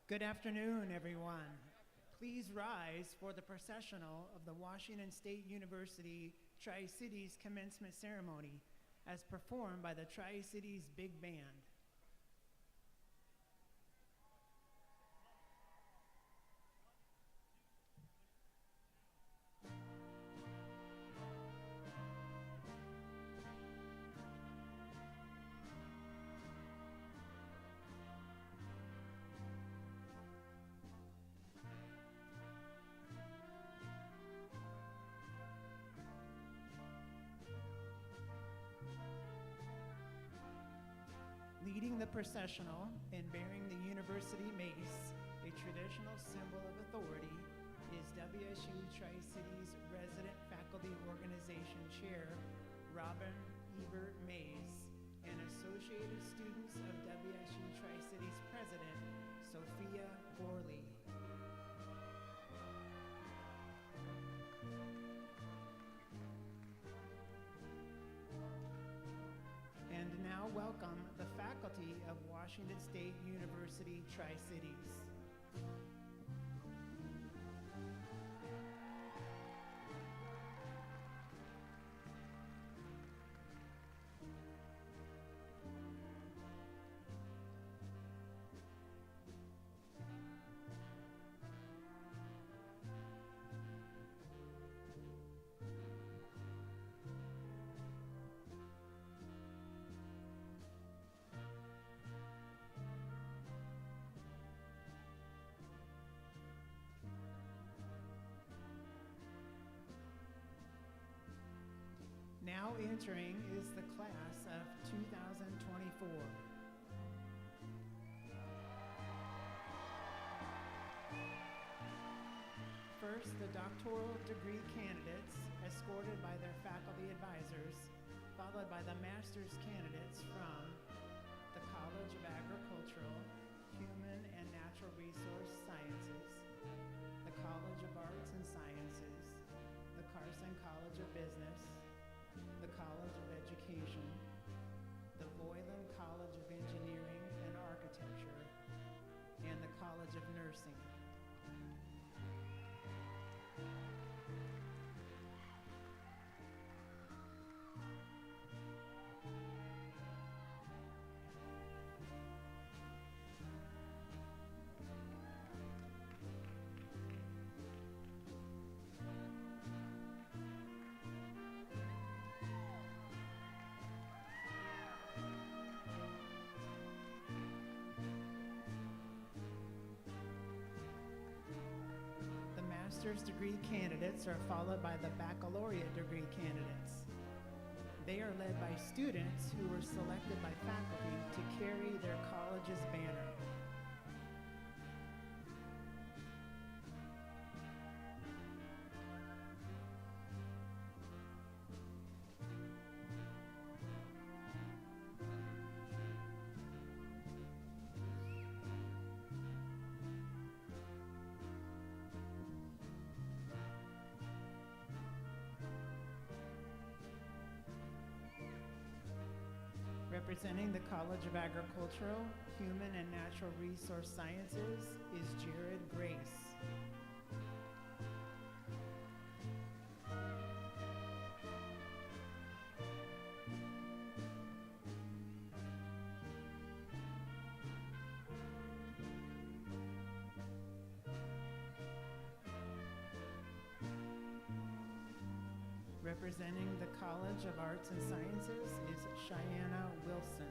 Good afternoon, everyone. Please rise for the processional of the Washington State University Tri-Cities Commencement Ceremony as performed by the Tri-Cities Big Band. Leading the processional and bearing the university mace, a traditional symbol of authority, is WSU Tri-Cities Resident Faculty Organization Chair Robin Ebert Mays and Associated Students of WSU Tri-Cities President Sophia Gorley. And now welcome the faculty of Washington State University Tri-Cities. Now entering is the class of 2024. First, the doctoral degree candidates, escorted by their faculty advisors, followed by the master's candidates from the College of Agricultural, Human and Natural Resource Sciences, the College of Arts and Sciences, the Carson College of Business, the College of Education, the Boylan College of Engineering and Architecture, and the College of Nursing. Master's degree candidates are followed by the baccalaureate degree candidates. They are led by students who were selected by faculty to carry their college's banner. Representing the College of Agricultural, Human and Natural Resource Sciences is Jared Grace. Representing the College of Arts and Sciences is Cheyenne Wilson.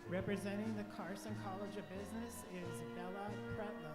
Representing the Carson College of Business is Bella Prelude.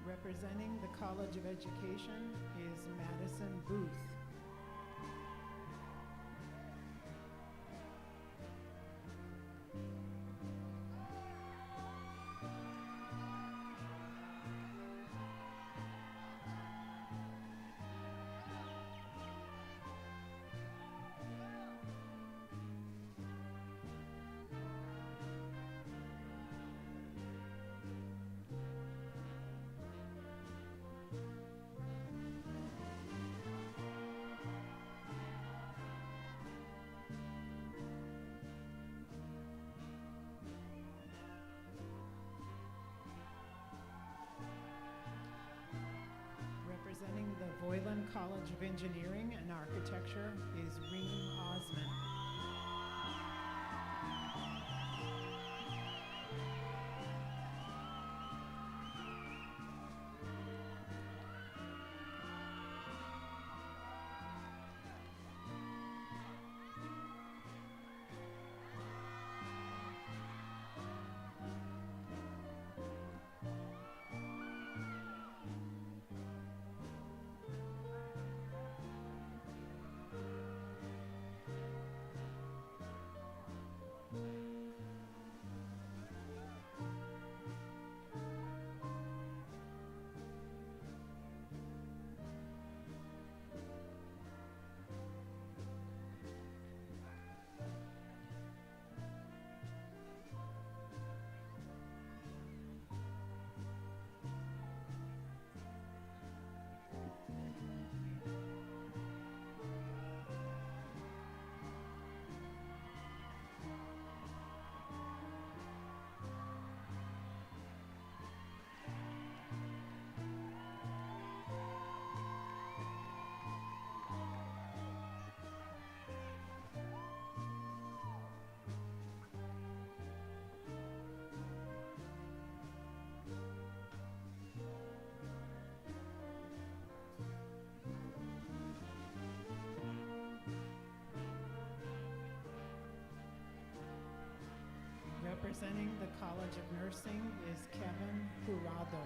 Representing the College of Education is Madison Booth. Representing the Voiland College of Engineering and Architecture is Reem Osman. Representing the College of Nursing is Kevin Jurado.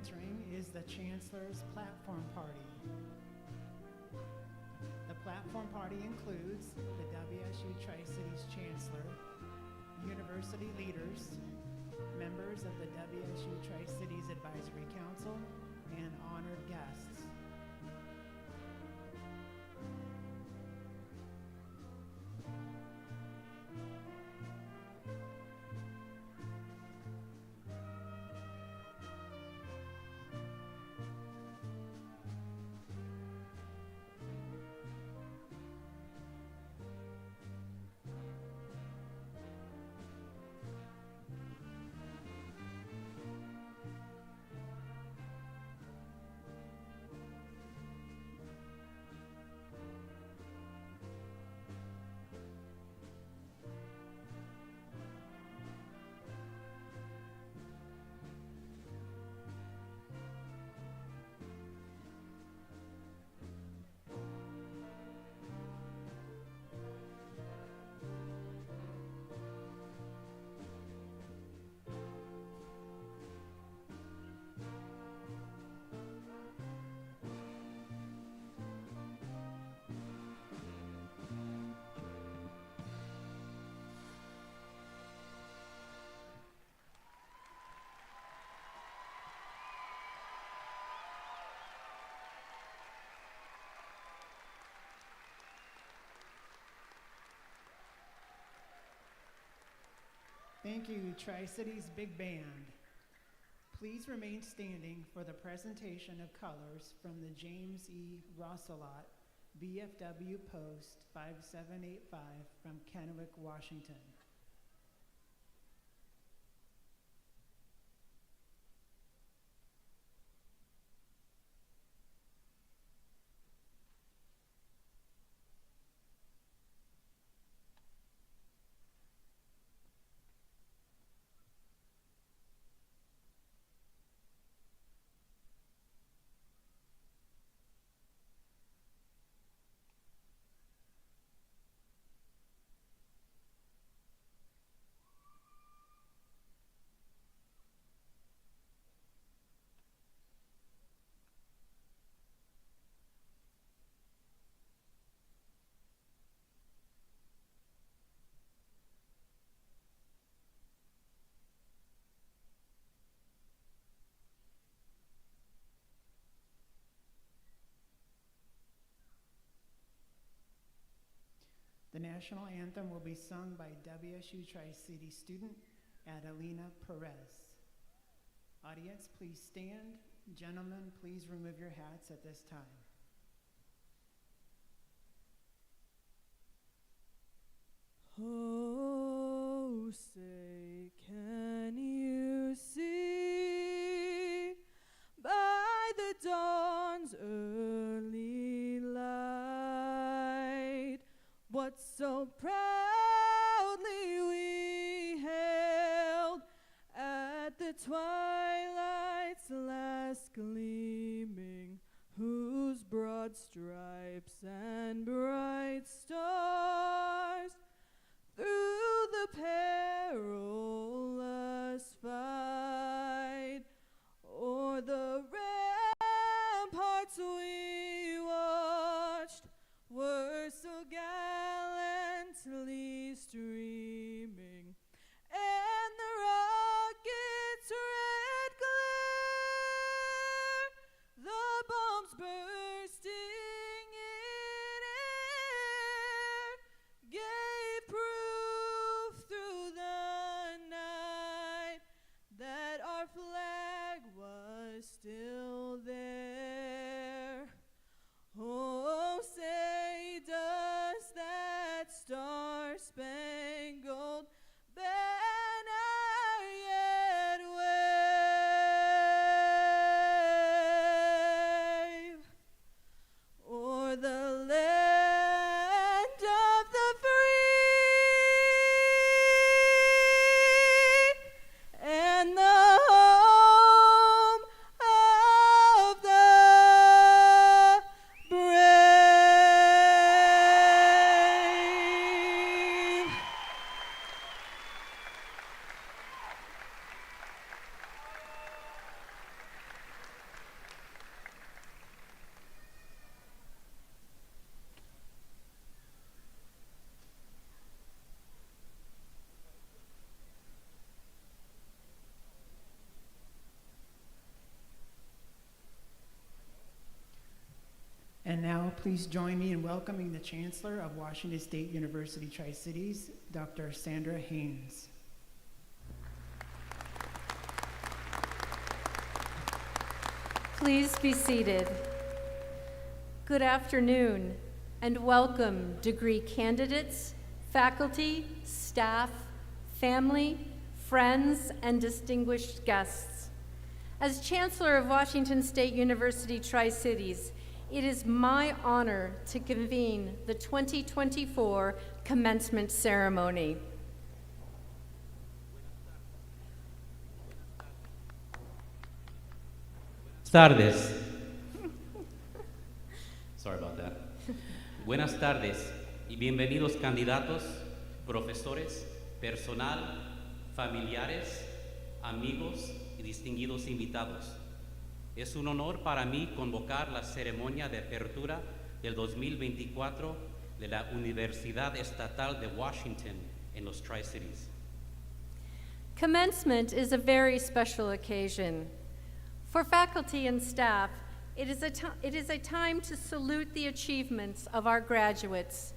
Entering is the Chancellor's Platform Party. The Platform Party includes the WSU Tri-Cities Chancellor, university leaders, members of the WSU Tri-Cities Advisory Council, and honored guests. Thank you, Tri-Cities Big Band. Please remain standing for the presentation of colors from the James E. Rosselot VFW Post 5785 from Kennewick, Washington. The national anthem will be sung by WSU Tri-Cities student Adelina Perez. Audience, please stand. Gentlemen, please remove your hats at this time. Oh, say, can you see by the dawn's early light what so proudly we hailed at the twilight's last gleaming, whose broad stripes and bright stars through the perilous fight o'er the ramparts we watched were so gallantly streaming, and the rocket's red glare, the bombs bursting in air, gave proof through the night that our flag was still there. Oh, say, does that star-spangled banner yet wave o'er the land of the free and the home of the brave? And now, please join me in welcoming the Chancellor of Washington State University Tri-Cities, Dr. Sandra Haynes. Please be seated. Good afternoon, and welcome degree candidates, faculty, staff, family, friends, and distinguished guests. As Chancellor of Washington State University Tri-Cities, it is my honor to convene the 2024 commencement ceremony. Tardes. Sorry about that. Buenas tardes y bienvenidos candidatos, profesores, personal, familiares, amigos y distinguidos invitados. Es un honor para mí convocar la ceremonia de apertura del 2024 de la Universidad Estatal de Washington en los Tri-Cities. Commencement is a very special occasion. For faculty and staff, it is a time to salute the achievements of our graduates.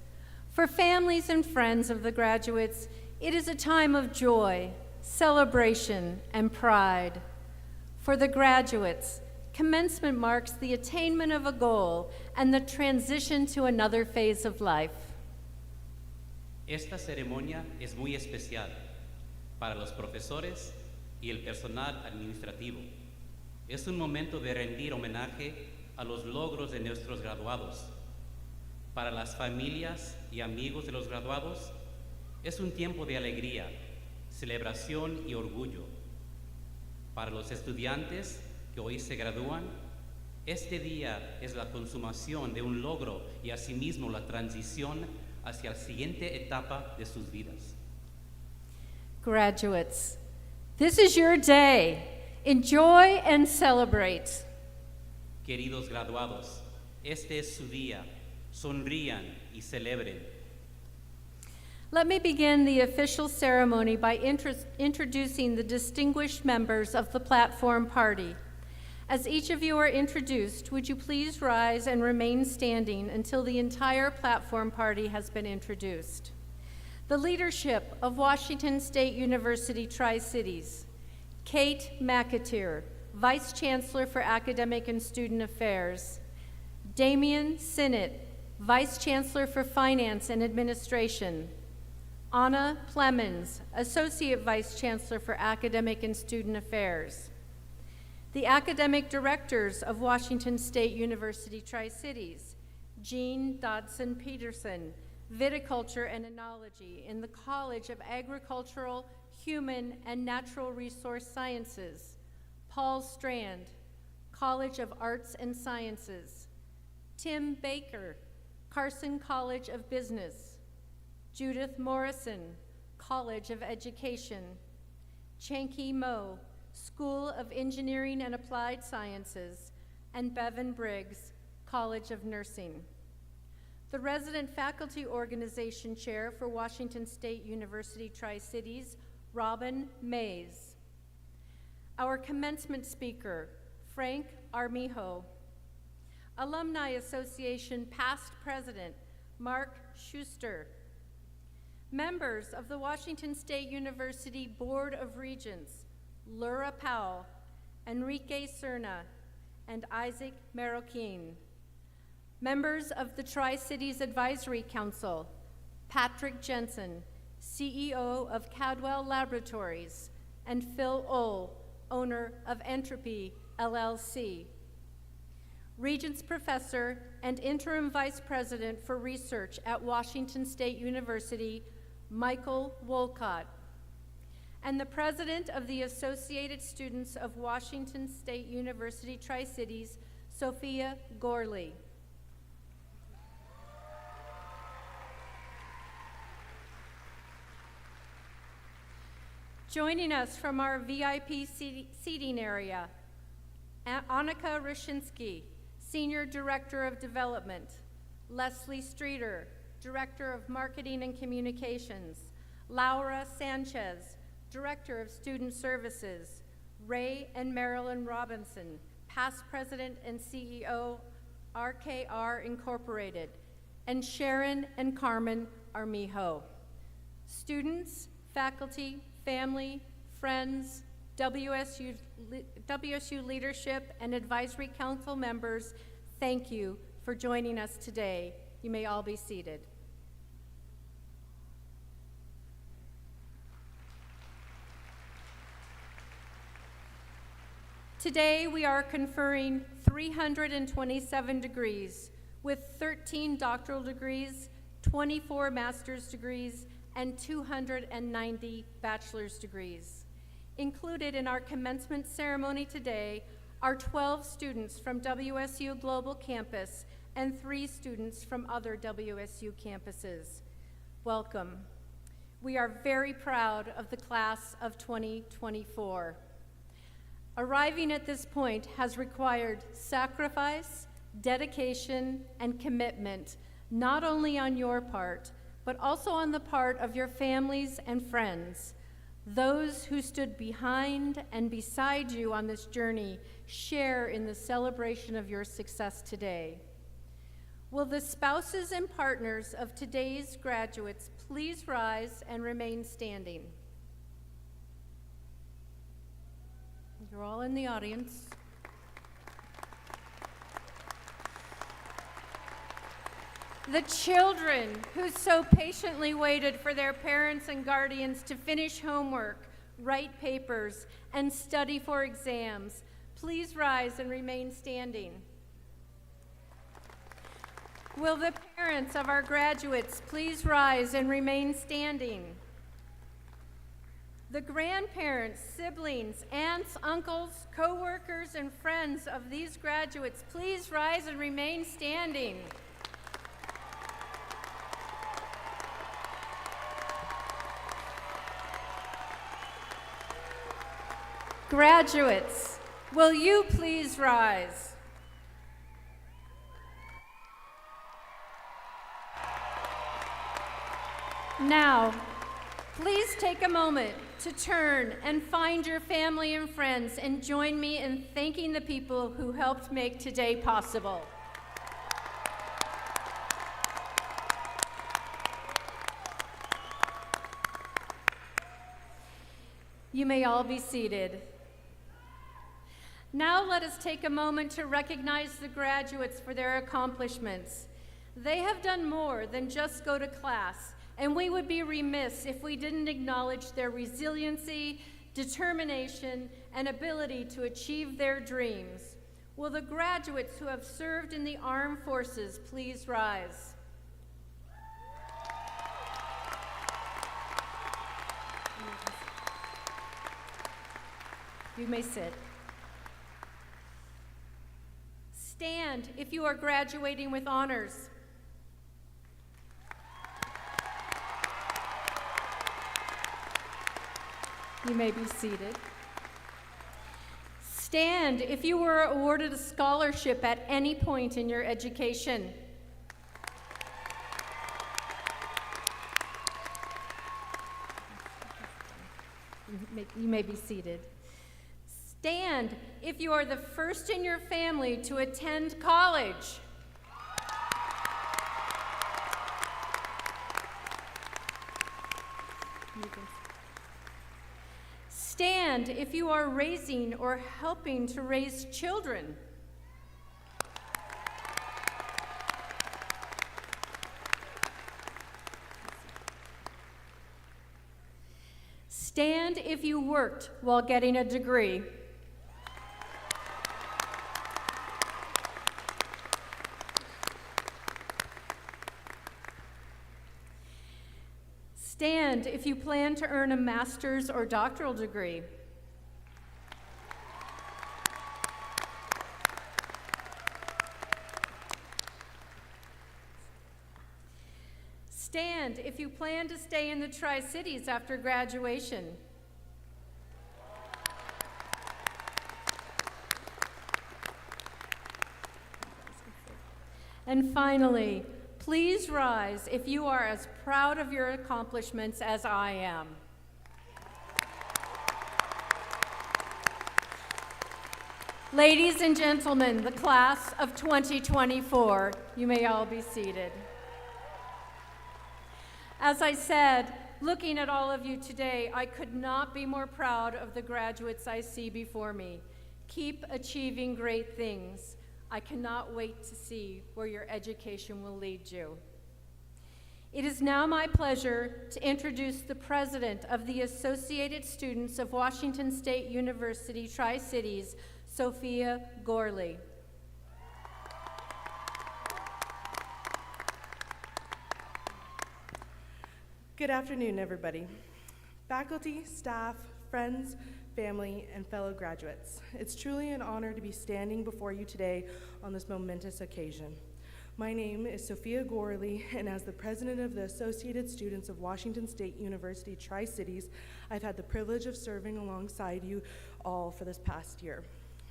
For families and friends of the graduates, It is a time of joy, celebration, and pride. For the graduates, commencement marks the attainment of a goal and the transition to another phase of life. Esta ceremonia es muy especial para los profesores y el personal administrativo. Es un momento de rendir homenaje a los logros de nuestros graduados. Para las familias y amigos de los graduados, es un tiempo de alegría, celebración y orgullo. Para los estudiantes que hoy se gradúan, este día es la consumación de un logro y asimismo la transición hacia la siguiente etapa de sus vidas. Graduates, this is your day. Enjoy and celebrate. Queridos graduados, este es su día. Sonrían y celebren. Let me begin the official ceremony by introducing the distinguished members of the platform party. As each of you are introduced, would you please rise and remain standing until the entire platform party has been introduced? The leadership of Washington State University Tri-Cities. Kate McAteer, Vice Chancellor for Academic and Student Affairs. Damian Sinnott, Vice Chancellor for Finance and Administration. Anna Plemons, Associate Vice Chancellor for Academic and Student Affairs. The academic directors of Washington State University Tri-Cities, Jean Dodson Peterson, Viticulture and Enology in the College of Agricultural, Human, and Natural Resource Sciences, Paul Strand, College of Arts and Sciences, Tim Baker, Carson College of Business, Judith Morrison, College of Education, Chanky Mo, School of Engineering and Applied Sciences, and Bevan Briggs, College of Nursing. The Resident Faculty Organization Chair for Washington State University Tri-Cities, Robin Mays. Our commencement speaker, Frank Armijo. Alumni Association past president, Mark Schuster. Members of the Washington State University Board of Regents, Laura Powell, Enrique Cerna, and Isaac Marroquin. Members of the Tri-Cities Advisory Council, Patrick Jensen, CEO of Cadwell Laboratories, and Phil Ohl, owner of Entropy, LLC. Regents Professor and Interim Vice President for Research at Washington State University, Michael Wolcott. And the President of the Associated Students of Washington State University Tri-Cities, Sophia Gorley. Joining us from our VIP seating area, Annika Roshinsky, Senior Director of Development, Leslie Streeter, Director of Marketing and Communications, Laura Sanchez, Director of Student Services, Ray and Marilyn Robinson, past President and CEO, RKR Incorporated, and Sharon and Carmen Armijo. Students, faculty, family, friends, WSU leadership, and advisory council members, thank you for joining us today. You may all be seated. Today we are conferring 327 degrees with 13 doctoral degrees, 24 master's degrees, and 290 bachelor's degrees. Included in our commencement ceremony today are 12 students from WSU Global Campus and 3 students from other WSU campuses. Welcome. We are very proud of the class of 2024. Arriving at this point has required sacrifice, dedication, and commitment, not only on your part, but also on the part of your families and friends. Those who stood behind and beside you on this journey share in the celebration of your success today. Will the spouses and partners of today's graduates please rise and remain standing? You're all in the audience. The children who so patiently waited for their parents and guardians to finish homework, write papers, and study for exams, please rise and remain standing. Will the parents of our graduates please rise and remain standing? The grandparents, siblings, aunts, uncles, co-workers, and friends of these graduates, please rise and remain standing. Graduates, will you please rise? Now, please take a moment to turn and find your family and friends and join me in thanking the people who helped make today possible. You may all be seated. Now let us take a moment to recognize the graduates for their accomplishments. They have done more than just go to class, and we would be remiss if we didn't acknowledge their resiliency, determination, and ability to achieve their dreams. Will the graduates who have served in the armed forces please rise? You may sit. Stand if you are graduating with honors. You may be seated. Stand if you were awarded a scholarship at any point in your education. You may be seated. Stand if you are the first in your family to attend college. Stand if you are raising or helping to raise children. Stand if you worked while getting a degree. Stand if you plan to earn a master's or doctoral degree. Stand if you plan to stay in the Tri-Cities after graduation. And finally, please rise if you are as proud of your accomplishments as I am. Ladies and gentlemen, the class of 2024, you may all be seated. As I said, looking at all of you today, I could not be more proud of the graduates I see before me. Keep achieving great things. I cannot wait to see where your education will lead you. It is now my pleasure to introduce the president of the Associated Students of Washington State University Tri-Cities, Sophia Gorley. Good afternoon, everybody. Faculty, staff, friends, family, and fellow graduates. It's truly an honor to be standing before you today on this momentous occasion. My name is Sophia Gorley, and as the president of the Associated Students of Washington State University Tri-Cities, I've had the privilege of serving alongside you all for this past year.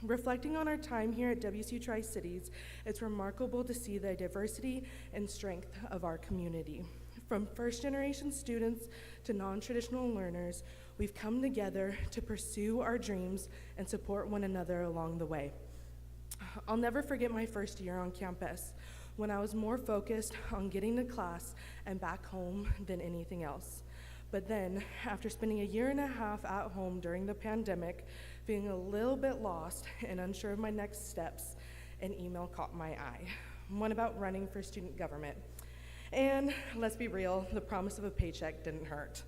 Reflecting on our time here at WSU Tri-Cities, it's remarkable to see the diversity and strength of our community. From first-generation students to non-traditional learners, we've come together to pursue our dreams and support one another along the way. I'll never forget my first year on campus. when I was more focused on getting to class and back home than anything else. But then, after spending a year and a half at home during the pandemic, feeling a little bit lost and unsure of my next steps, an email caught my eye, one about running for student government. And let's be real, the promise of a paycheck didn't hurt.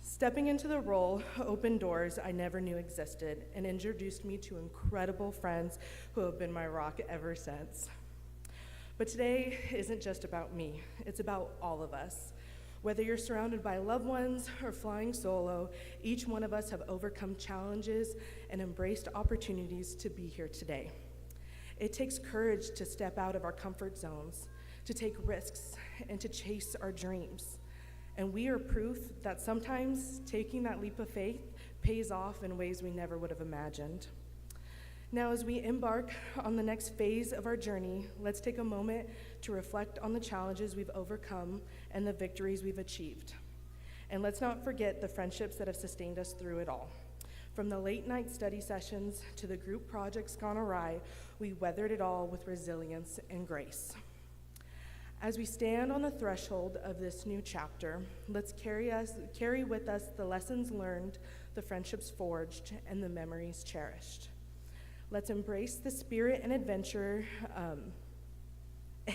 Stepping into the role opened doors I never knew existed and introduced me to incredible friends who have been my rock ever since. But today isn't just about me, it's about all of us. Whether you're surrounded by loved ones or flying solo, each one of us have overcome challenges and embraced opportunities to be here today. It takes courage to step out of our comfort zones, to take risks, and to chase our dreams. And we are proof that sometimes taking that leap of faith pays off in ways we never would have imagined. Now, as we embark on the next phase of our journey, let's take a moment to reflect on the challenges we've overcome and the victories we've achieved. And let's not forget the friendships that have sustained us through it all. From the late night study sessions to the group projects gone awry, we weathered it all with resilience and grace. As we stand on the threshold of this new chapter, let's carry with us the lessons learned, the friendships forged, and the memories cherished. Let's embrace the spirit and adventure,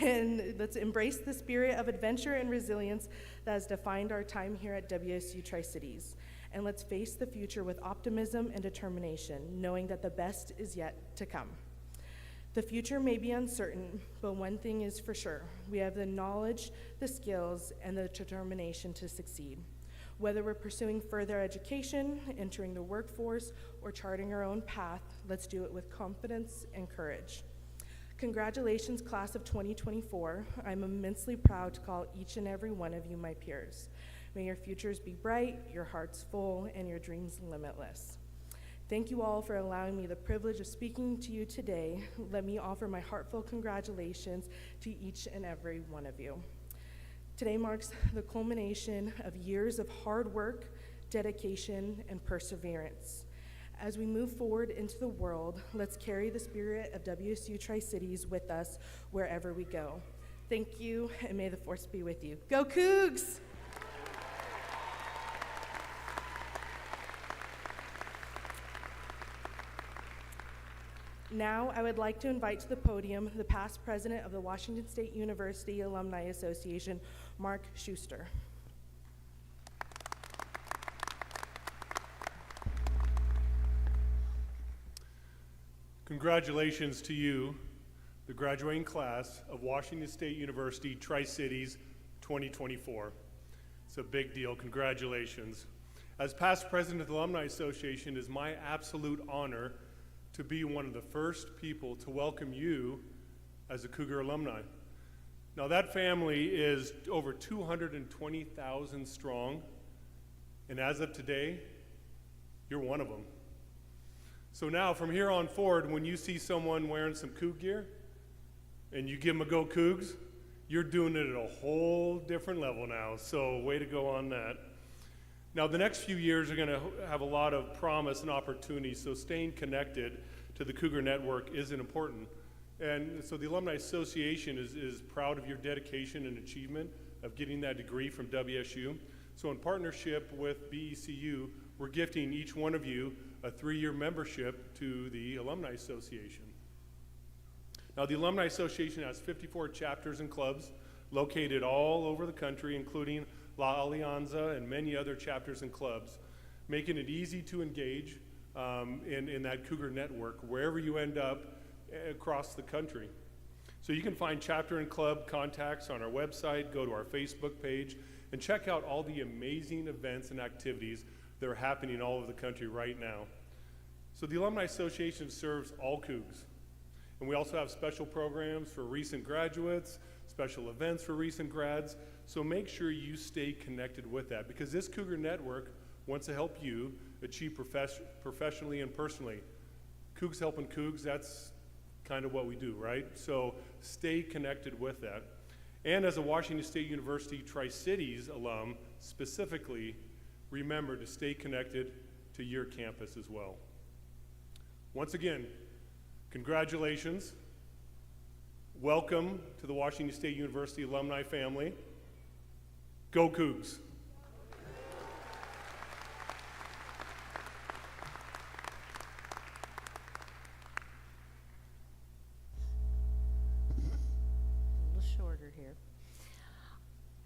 let's embrace the spirit of adventure and resilience that has defined our time here at WSU Tri-Cities. And let's face the future with optimism and determination, knowing that the best is yet to come. The future may be uncertain, but one thing is for sure. We have the knowledge, the skills, and the determination to succeed. Whether we're pursuing further education, entering the workforce, or charting our own path, let's do it with confidence and courage. Congratulations, class of 2024. I'm immensely proud to call each and every one of you my peers. May your futures be bright, your hearts full, and your dreams limitless. Thank you all for allowing me the privilege of speaking to you today. Let me offer my heartfelt congratulations to each and every one of you. Today marks the culmination of years of hard work, dedication, and perseverance. As we move forward into the world, let's carry the spirit of WSU Tri-Cities with us wherever we go. Thank you, and may the force be with you. Go Cougs! Now, I would like to invite to the podium the past president of the Washington State University Alumni Association, Mark Schuster. Congratulations to you, the graduating class of Washington State University Tri-Cities 2024. It's a big deal. Congratulations. As past president of the Alumni Association, it is my absolute honor to be one of the first people to welcome you as a Cougar alumni. Now that family is over 220,000 strong, and as of today, you're one of them. So now from here on forward, when you see someone wearing some Coug gear and you give them a go Cougs, you're doing it at a whole different level now, so way to go on that. Now, the next few years are going to have a lot of promise and opportunity, so staying connected to the Cougar Network is important. And so the Alumni Association is proud of your dedication and achievement of getting that degree from WSU. So in partnership with BECU, we're gifting each one of you a 3-year membership to the Alumni Association. Now, the Alumni Association has 54 chapters and clubs located all over the country, including La Alianza and many other chapters and clubs, making it easy to engage in that Cougar network wherever you end up across the country. So you can find chapter and club contacts on our website, go to our Facebook page, and check out all the amazing events and activities that are happening all over the country right now. So the Alumni Association serves all Cougs, and we also have special programs for recent graduates, special events for recent grads. So make sure you stay connected with that, because this Cougar Network wants to help you achieve professionally and personally. Cougs helping Cougs, that's kind of what we do, right? So stay connected with that. And as a Washington State University Tri-Cities alum, specifically, remember to stay connected to your campus as well. Once again, congratulations. Welcome to the Washington State University alumni family. Go Cougs! A little shorter here.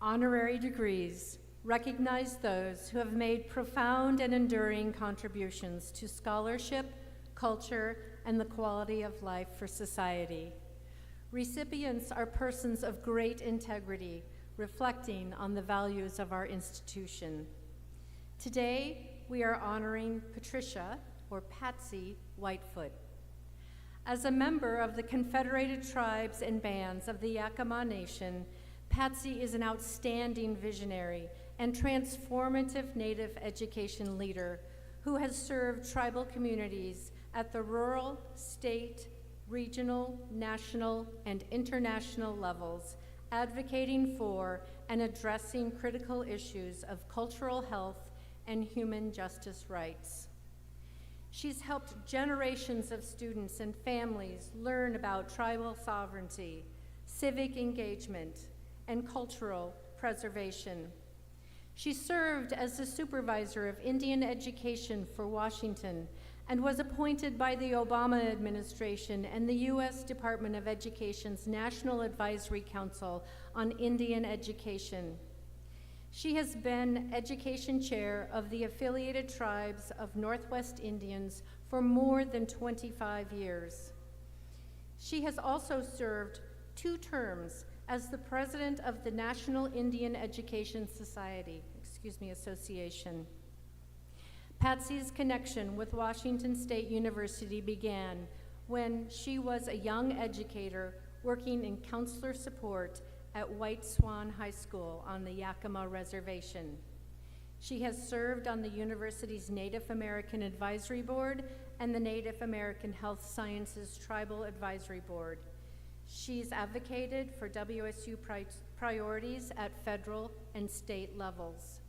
Honorary degrees recognize those who have made profound and enduring contributions to scholarship, culture, and the quality of life for society. Recipients are persons of great integrity, reflecting on the values of our institution. Today, we are honoring Patricia, or Patsy, Whitefoot. As a member of the Confederated Tribes and Bands of the Yakama Nation, Patsy is an outstanding visionary and transformative Native education leader who has served tribal communities at the rural, state, regional, national, and international levels, advocating for and addressing critical issues of cultural health and human justice rights. She's helped generations of students and families learn about tribal sovereignty, civic engagement, and cultural preservation. She served as the supervisor of Indian education for Washington and was appointed by the Obama administration and the U.S. Department of Education's National Advisory Council on Indian Education. She has been education chair of the affiliated tribes of Northwest Indians for more than 25 years. She has also served 2 terms as the president of the National Indian Education Association. Patsy's connection with Washington State University began when she was a young educator working in counselor support at White Swan High School on the Yakama Reservation. She has served on the university's Native American Advisory Board and the Native American Health Sciences Tribal Advisory Board. She's advocated for WSU priorities at federal and state levels.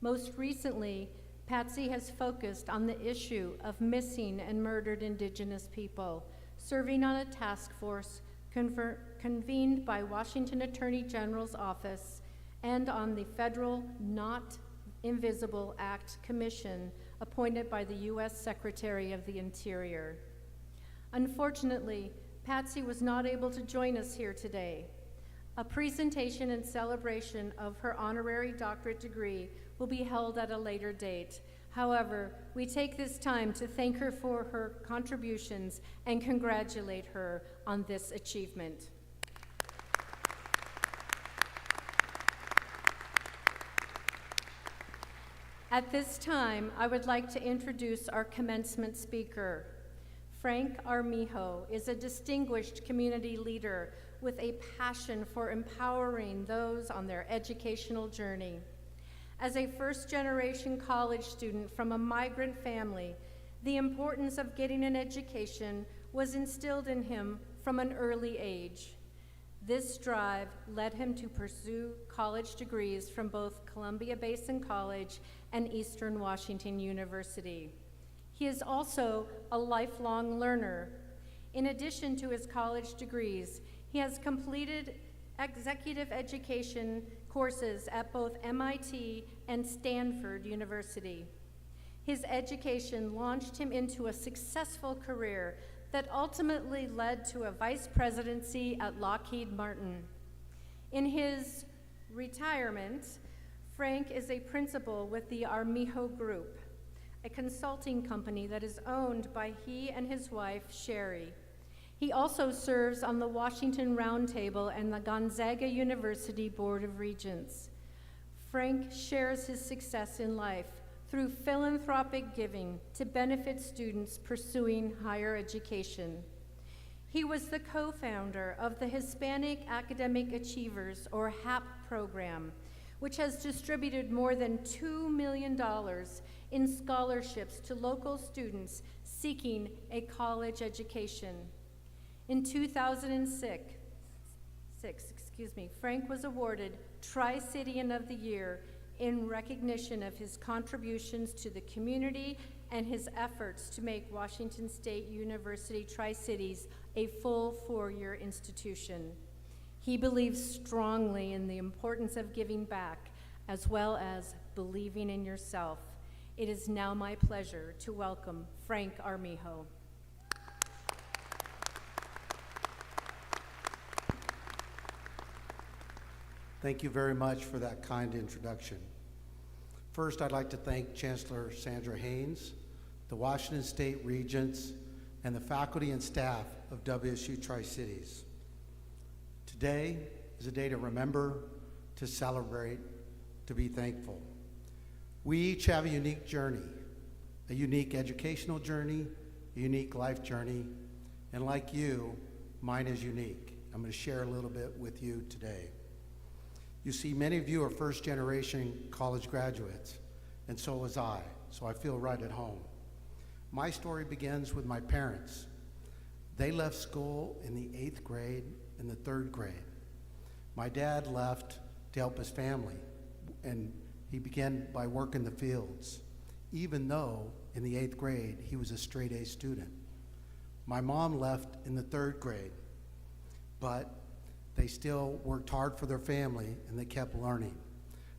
Most recently, Patsy has focused on the issue of missing and murdered Indigenous people, serving on a task force convened by Washington Attorney General's Office and on the Federal Not Invisible Act Commission appointed by the U.S. Secretary of the Interior. Unfortunately, Patsy was not able to join us here today. A presentation and celebration of her honorary doctorate degree will be held at a later date. However, we take this time to thank her for her contributions and congratulate her on this achievement. At this time, I would like to introduce our commencement speaker. Frank Armijo is a distinguished community leader with a passion for empowering those on their educational journey. As a first-generation college student from a migrant family, the importance of getting an education was instilled in him from an early age. This drive led him to pursue college degrees from both Columbia Basin College and Eastern Washington University. He is also a lifelong learner. In addition to his college degrees, he has completed executive education courses at both MIT and Stanford University. His education launched him into a successful career that ultimately led to a vice presidency at Lockheed Martin. In his retirement, Frank is a principal with the Armijo Group, a consulting company that is owned by he and his wife, Sherry. He also serves on the Washington Roundtable and the Gonzaga University Board of Regents. Frank shares his success in life through philanthropic giving to benefit students pursuing higher education. He was the co-founder of the Hispanic Academic Achievers, or HAP program, which has distributed more than $2 million in scholarships to local students seeking a college education. In 2006, Frank was awarded Tri-Citizen of the Year in recognition of his contributions to the community and his efforts to make Washington State University Tri-Cities a full four-year institution. He believes strongly in the importance of giving back, as well as believing in yourself. It is now my pleasure to welcome Frank Armijo. Thank you very much for that kind introduction. First, I'd like to thank Chancellor Sandra Haynes, the Washington State Regents, and the faculty and staff of WSU Tri-Cities. Today is a day to remember, to celebrate, to be thankful. We each have a unique journey, a unique educational journey, a unique life journey, and like you, mine is unique. I'm going to share a little bit with you today. You see, many of you are first-generation college graduates, and so was I, so I feel right at home. My story begins with my parents. They left school in the 8th grade and the 3rd grade. My dad left to help his family, and he began by working the fields, even though in the 8th grade he was a straight-A student. My mom left in the 3rd grade, but they still worked hard for their family, and they kept learning.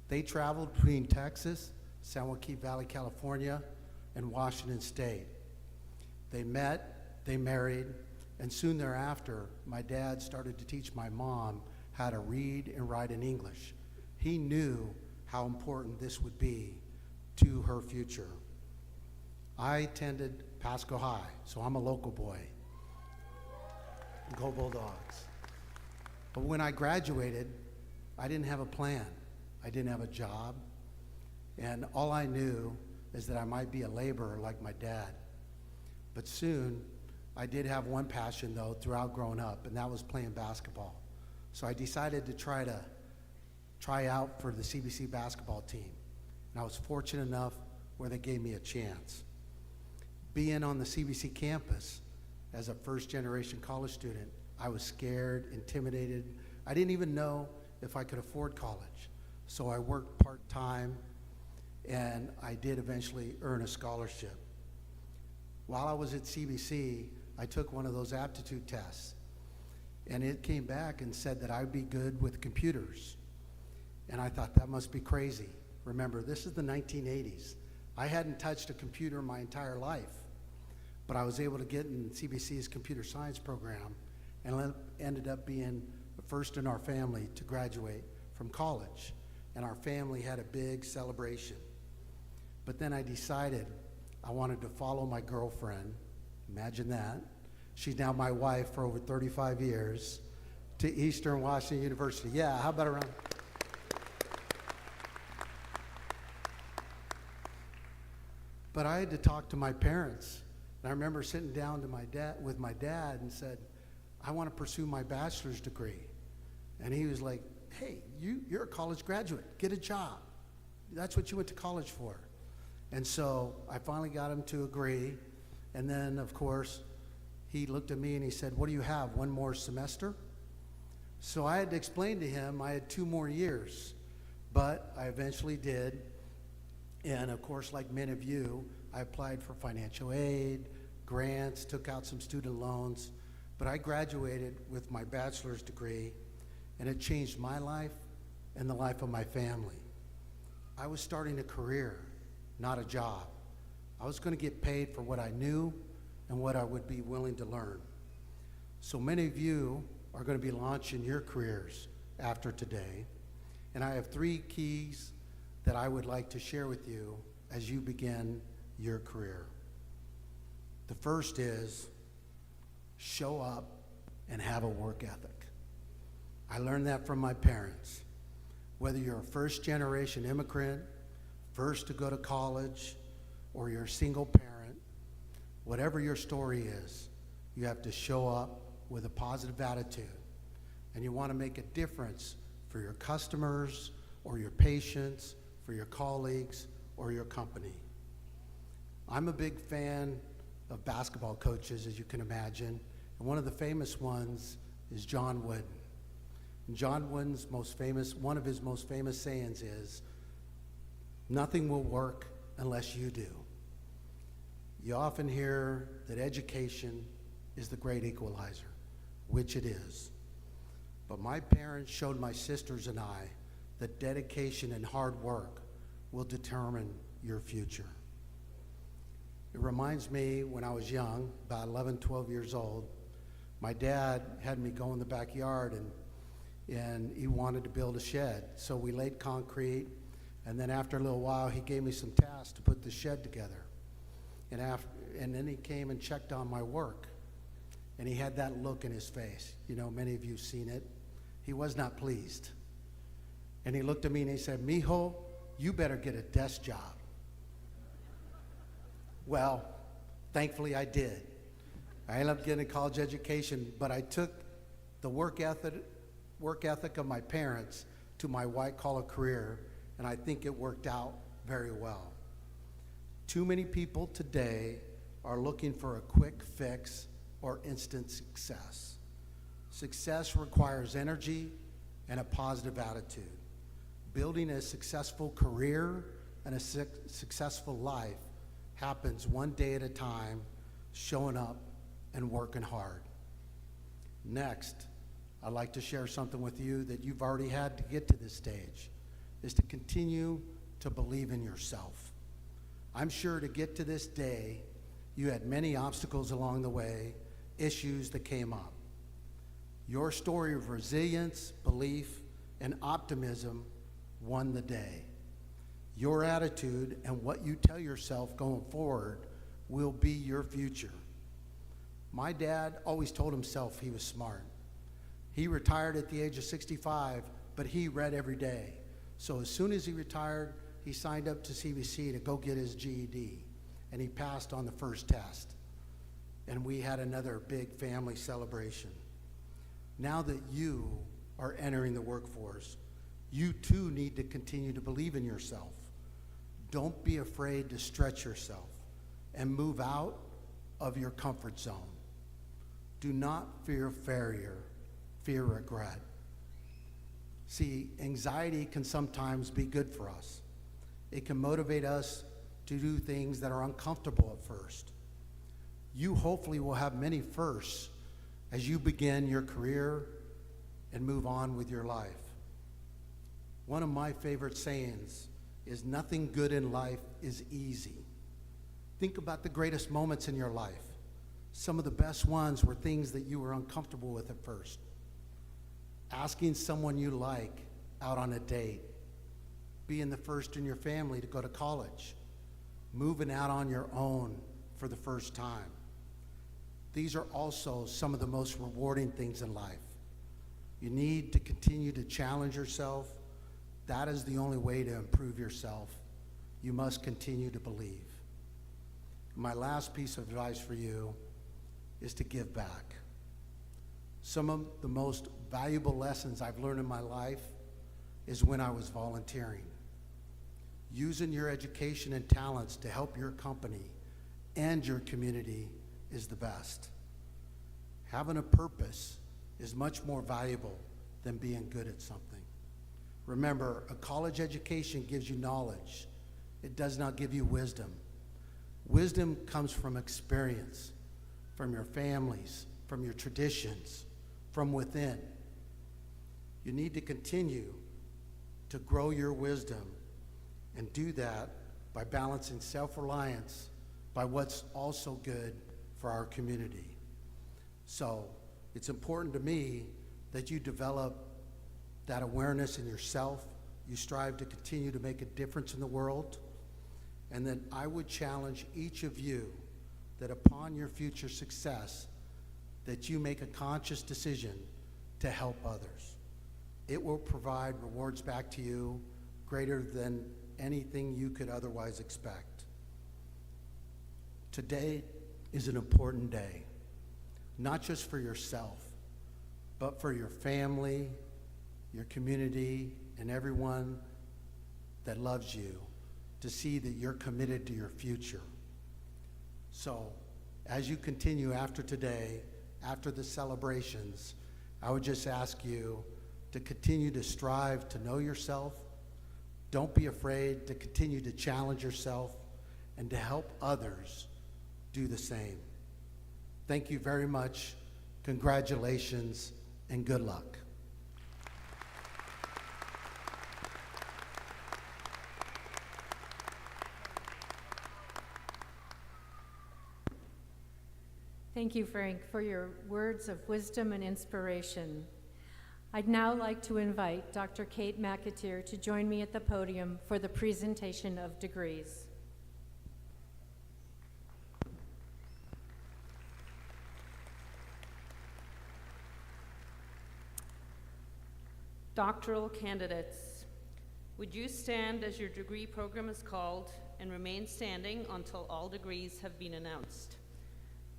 They traveled between Texas, San Joaquin Valley, California, and Washington State. They met, they married, and soon thereafter, my dad started to teach my mom how to read and write in English. He knew how important this would be to her future. I attended Pasco High, so I'm a local boy. Go Bulldogs. But when I graduated, I didn't have a plan. I didn't have a job. And all I knew is that I might be a laborer like my dad. But soon, I did have one passion, though, throughout growing up, and that was playing basketball. So I decided to try out for the CBC basketball team. And I was fortunate enough where they gave me a chance. Being on the CBC campus as a first-generation college student, I was scared, intimidated. I didn't even know if I could afford college. So I worked part-time, and I did eventually earn a scholarship. While I was at CBC, I took one of those aptitude tests, and it came back and said that I'd be good with computers. And I thought, that must be crazy. Remember, this is the 1980s. I hadn't touched a computer my entire life, but I was able to get in CBC's computer science program and ended up being the first in our family to graduate from college. And our family had a big celebration. But then I decided I wanted to follow my girlfriend, imagine that. She's now my wife for over 35 years, to Eastern Washington University. Yeah, how about a round? But I had to talk to my parents. And I remember sitting down with my dad and said, I want to pursue my bachelor's degree. And he was like, hey, you're a college graduate, get a job. That's what you went to college for. And so I finally got him to agree. And then, of course, he looked at me and he said, what do you have, one more semester? So I had to explain to him I had 2 more years, but I eventually did. And of course, like many of you, I applied for financial aid, grants, took out some student loans. But I graduated with my bachelor's degree, and it changed my life and the life of my family. I was starting a career, not a job. I was going to get paid for what I knew and what I would be willing to learn. So many of you are going to be launching your careers after today, and I have 3 keys that I would like to share with you as you begin your career. The first is show up and have a work ethic. I learned that from my parents. Whether you're a first-generation immigrant, first to go to college, or you're a single parent, whatever your story is, you have to show up with a positive attitude. And you want to make a difference for your customers, or your patients, for your colleagues, or your company. I'm a big fan of basketball coaches, as you can imagine, and one of the famous ones is John Wooden. And John Wooden's one of his most famous sayings is, Nothing will work unless you do. You often hear that education is the great equalizer, which it is. But my parents showed my sisters and I that dedication and hard work will determine your future. It reminds me when I was young, about 11, 12 years old, my dad had me go in the backyard and he wanted to build a shed. So we laid concrete, and then after a little while, he gave me some tasks to put the shed together. And then he came and checked on my work, and he had that look in his face. You know, many of you have seen it. He was not pleased. And he looked at me and he said, "Mijo, you better get a desk job." Well, thankfully I did. I ended up getting a college education, but I took the work ethic of my parents to my white-collar career, and I think it worked out very well. Too many people today are looking for a quick fix or instant success. Success requires energy and a positive attitude. Building a successful career and a successful life happens one day at a time, showing up and working hard. Next, I'd like to share something with you that you've already had to get to this stage, is to continue to believe in yourself. I'm sure to get to this day, you had many obstacles along the way, issues that came up. Your story of resilience, belief, and optimism won the day. Your attitude and what you tell yourself going forward will be your future. My dad always told himself he was smart. He retired at the age of 65, but he read every day. So as soon as he retired, he signed up to CBC to go get his GED, and he passed on the first test. And we had another big family celebration. Now that you are entering the workforce, you too need to continue to believe in yourself. Don't be afraid to stretch yourself and move out of your comfort zone. Do not fear failure, fear regret. See, anxiety can sometimes be good for us. It can motivate us to do things that are uncomfortable at first. You hopefully will have many firsts as you begin your career and move on with your life. One of my favorite sayings is, nothing good in life is easy. Think about the greatest moments in your life. Some of the best ones were things that you were uncomfortable with at first. Asking someone you like out on a date, being the first in your family to go to college, moving out on your own for the first time. These are also some of the most rewarding things in life. You need to continue to challenge yourself. That is the only way to improve yourself. You must continue to believe. My last piece of advice for you is to give back. Some of the most valuable lessons I've learned in my life is when I was volunteering. Using your education and talents to help your company and your community is the best. Having a purpose is much more valuable than being good at something. Remember, a college education gives you knowledge. It does not give you wisdom. Wisdom comes from experience, from your families, from your traditions, from within. You need to continue to grow your wisdom and do that by balancing self-reliance by what's also good for our community. So it's important to me that you develop that awareness in yourself. You strive to continue to make a difference in the world. And then I would challenge each of you that upon your future success, that you make a conscious decision to help others. It will provide rewards back to you greater than anything you could otherwise expect. Today is an important day, not just for yourself, but for your family, your community, and everyone that loves you, to see that you're committed to your future. So, as you continue after today, after the celebrations, I would just ask you to continue to strive to know yourself, Don't be afraid to continue to challenge yourself and to help others do the same. Thank you very much. Congratulations and good luck. Thank you, Frank, for your words of wisdom and inspiration. I'd now like to invite Dr. Kate McAteer to join me at the podium for the presentation of degrees. Doctoral candidates, would you stand as your degree program is called and remain standing until all degrees have been announced?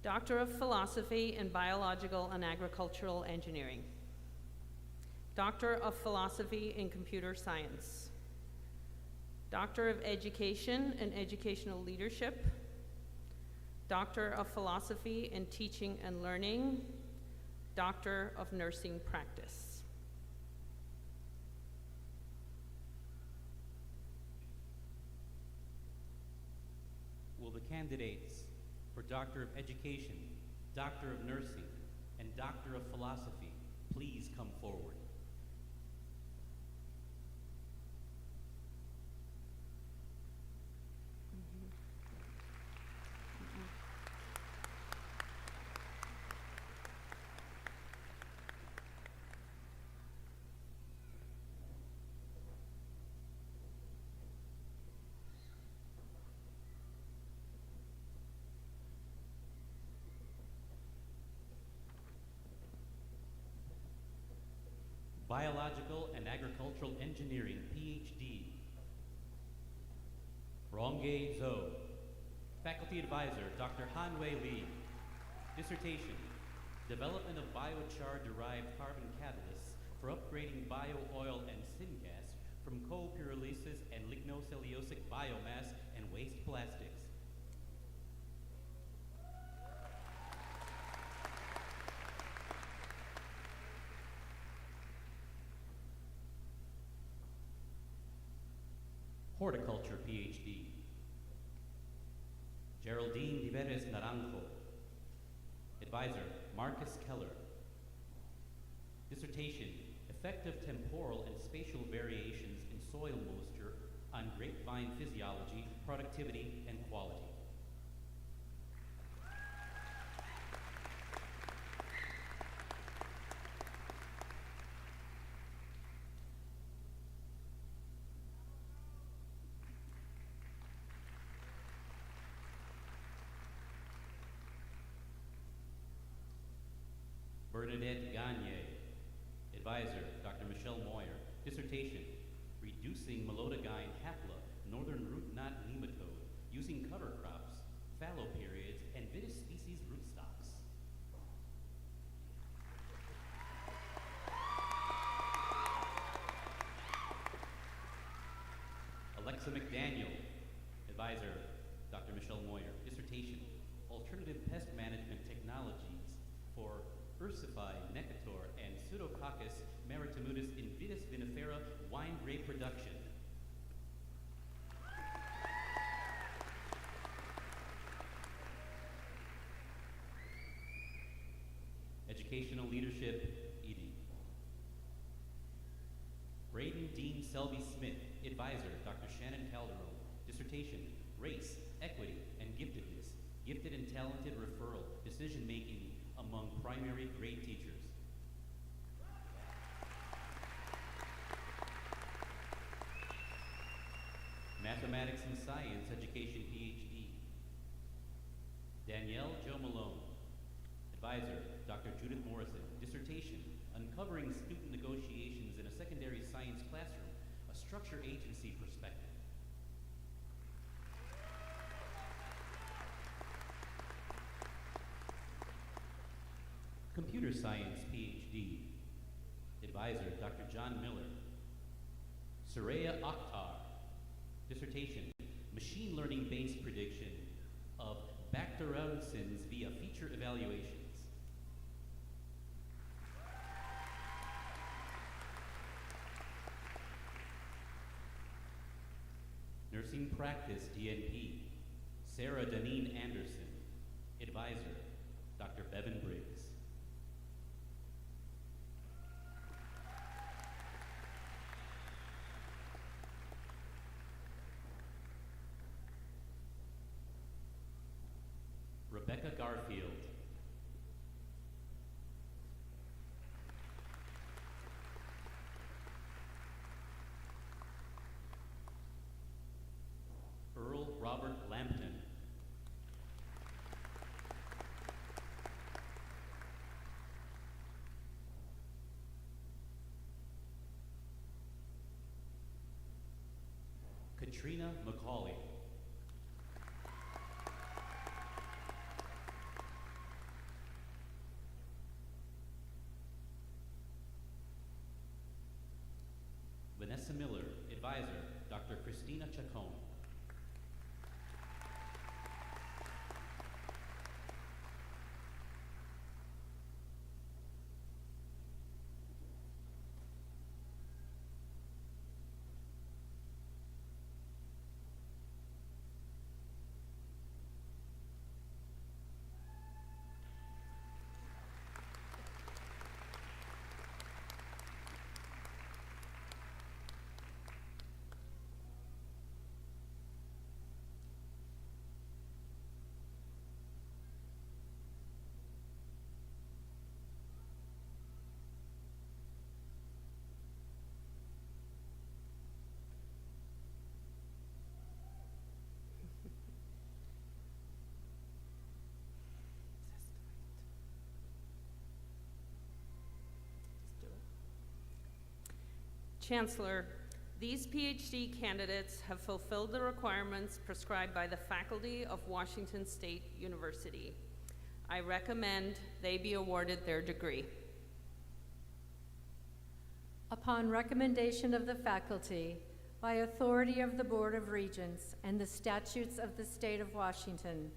Doctor of Philosophy in Biological and Agricultural Engineering. Doctor of Philosophy in Computer Science. Doctor of Education and Educational Leadership. Doctor of Philosophy in Teaching and Learning. Doctor of Nursing Practice. Will the candidates for Doctor of Education, Doctor of Nursing, and Doctor of Philosophy please come forward? Biological and Agricultural Engineering, PhD. Rongye Zhou. Faculty Advisor, Dr. Hanwei Li. Dissertation, Development of Biochar-Derived Carbon Catalysts for Upgrading Bio-Oil and Syngas from Co-Pyrolysis and Lignocellulosic Biomass and Waste Plastics. Horticulture, PhD. Geraldine Viveres Naranjo. Advisor, Marcus Keller. Dissertation, Effective Temporal and Spatial Variations in Soil Moisture on Grapevine Physiology, Productivity, and Quality. Bernadette Gagne. Advisor, Dr. Michelle Moyer. Dissertation, Reducing Melodogine hapla, Northern Root Knot Nematode, using cover crops, fallow periods, and Vitis species rootstocks. Alexa McDaniel. Advisor, Dr. Michelle Moyer. Dissertation, Alternative Pest Management Technologies for Ursifi, Necator, and Pseudococcus maritimudis in Vitis vinifera wine grape production. Educational Leadership, ED. Braden Dean Selby Smith. Advisor, Dr. Shannon Calderon. Dissertation, Race, Equity, and Giftedness. Gifted and talented referral, decision-making among primary grade teachers. Mathematics and Science Education, PhD. Danielle Jo Malone. Advisor, Dr. Judith Morrison. Dissertation, Uncovering Student Negotiations in a Secondary Science Classroom, a Structure Agency Perspective. Computer Science, PhD. Advisor, Dr. John Miller. Soraya Akhtar. Dissertation, Machine Learning-Based Prediction of Bacteriocins via Feature Evaluations. Nursing Practice DNP, Sarah Deneen Anderson. Advisor, Dr. Bevan Briggs. Rebecca Garfield. Earl Robert Lampton. Katrina McCauley. Vanessa Miller, Advisor, Dr. Christina Chacon. Chancellor, these PhD candidates have fulfilled the requirements prescribed by the faculty of Washington State University. I recommend they be awarded their degree. Upon recommendation of the faculty, by authority of the Board of Regents and the statutes of the State of Washington,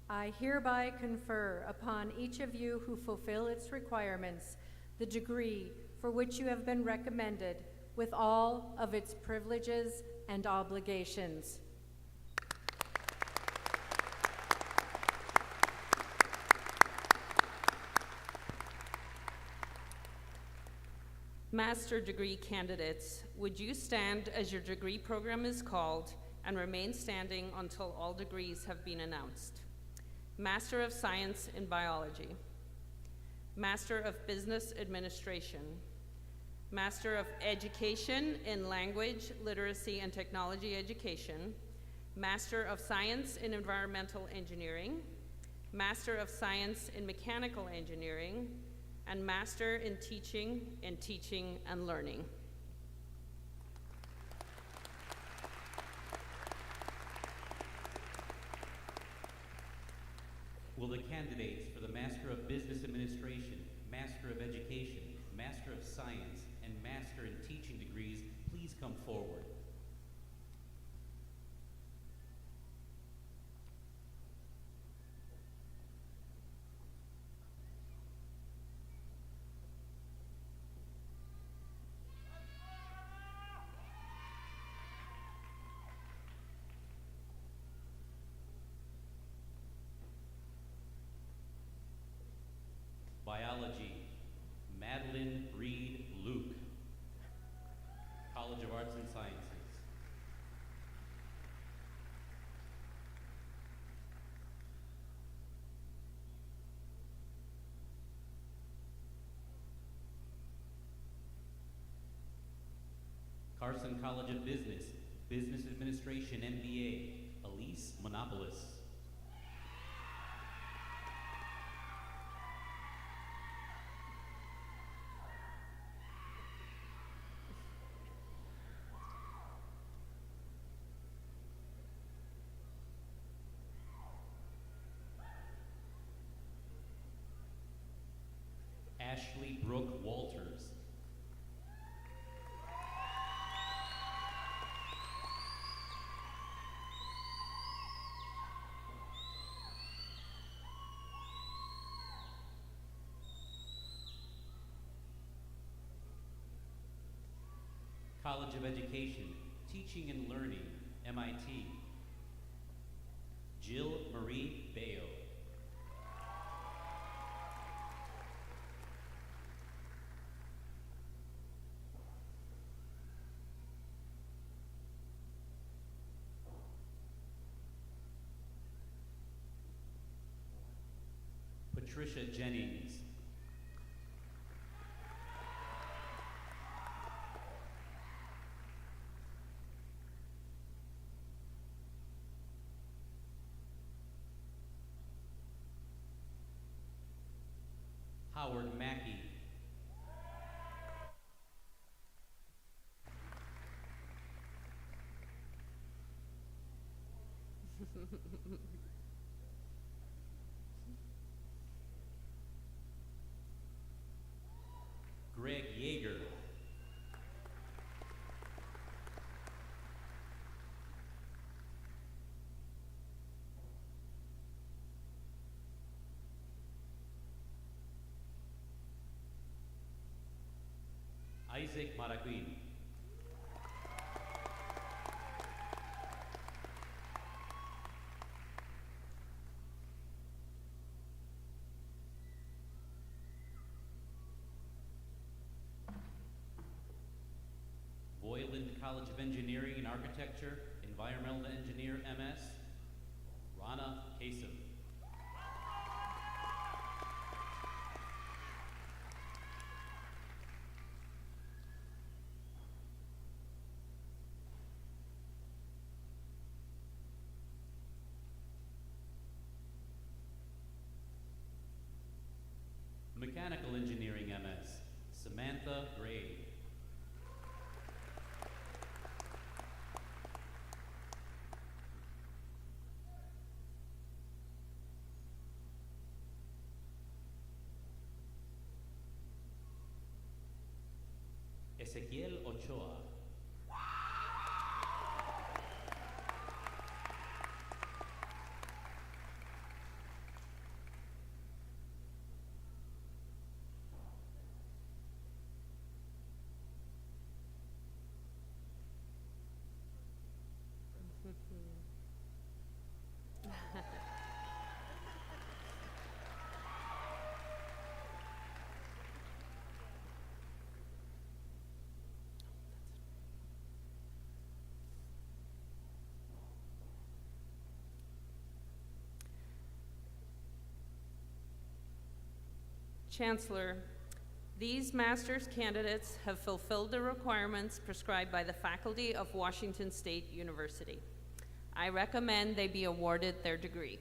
I hereby confer upon each of you who fulfill its requirements the degree for which you have been recommended, with all of its privileges and obligations. Master degree candidates, would you stand as your degree program is called and remain standing until all degrees have been announced? Master of Science in Biology, Master of Business Administration, Master of Education in Language, Literacy, and Technology Education, Master of Science in Environmental Engineering, Master of Science in Mechanical Engineering, and Master in Teaching and Learning. Will the candidates for the Master of Business Administration, Master of Education, Master of Science, and Master in Teaching degrees please come forward? Biology, Madeline Reed Luke, College of Arts and Sciences. Carson College of Business, Business Administration MBA, Elise Monopolis. Ashley Brooke Walters. College of Education, Teaching and Learning, MIT. Jill Marie Bayo. Patricia Jennings. Howard Mackey. Greg Yeager. Isaac Maraguin. Voiland College of Engineering and Architecture, Environmental Engineer, MS, Rana Kasem. Mechanical Engineering, MS, Samantha Gray. Ezequiel Ochoa. Chancellor, these master's candidates have fulfilled the requirements prescribed by the faculty of Washington State University. I recommend they be awarded their degree.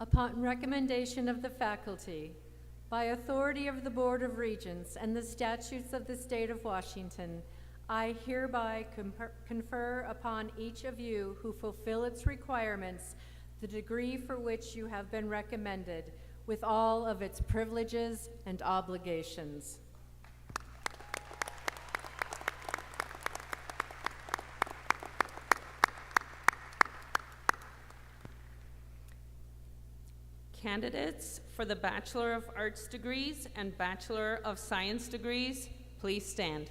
Upon recommendation of the faculty, by authority of the Board of Regents and the statutes of the State of Washington, I hereby confer upon each of you who fulfill its requirements the degree for which you have been recommended, with all of its privileges and obligations. Candidates for the Bachelor of Arts degrees and Bachelor of Science degrees, please stand.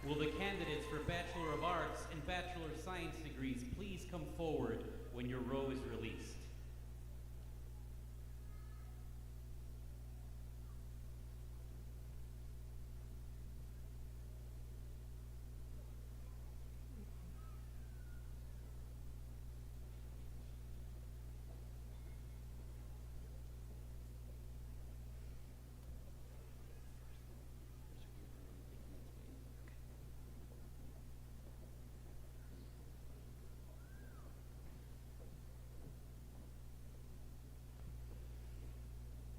Will the candidates for Bachelor of Arts and Bachelor of Science degrees please come forward when your row is released?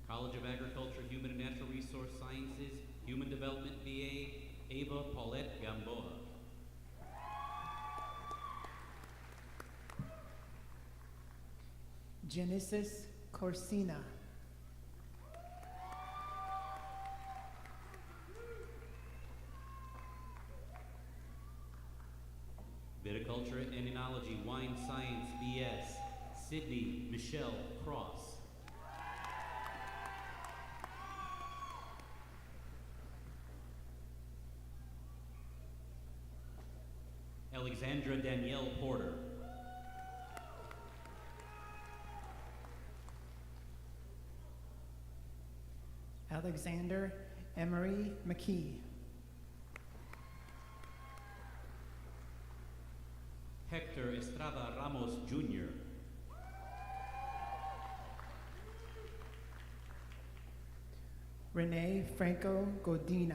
College of Agriculture, Human and Natural Resource Sciences, Human Development BA, Ava Paulette Gamboa. Genesis Corsina. Viticulture and Enology, Wine Science BS, Sydney Michelle Cross. Alexandra Danielle Porter. Alexander Emery McKee. Hector Estrada Ramos Jr. Renee Franco Godina.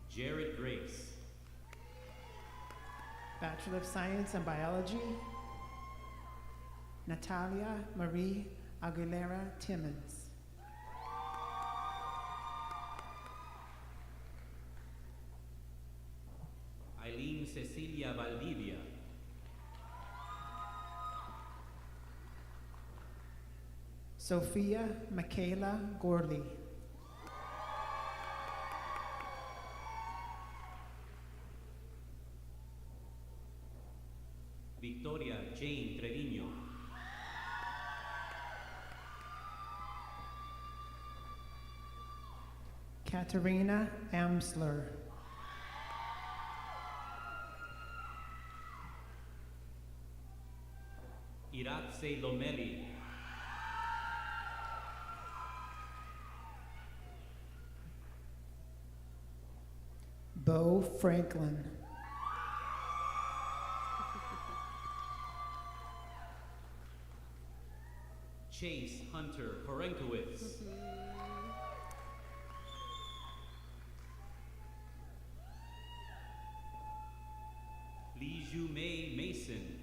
Jared Grace. Bachelor of Science in Biology, Natalia Marie Aguilera Timmons. Eileen Cecilia Valdivia. Sophia Michaela Gorley. Victoria Jane Treviño. Katerina Amsler. Iratze Lomeli. Bo Franklin. Chase Hunter Horenkowitz. Lee Ju Mei Mason.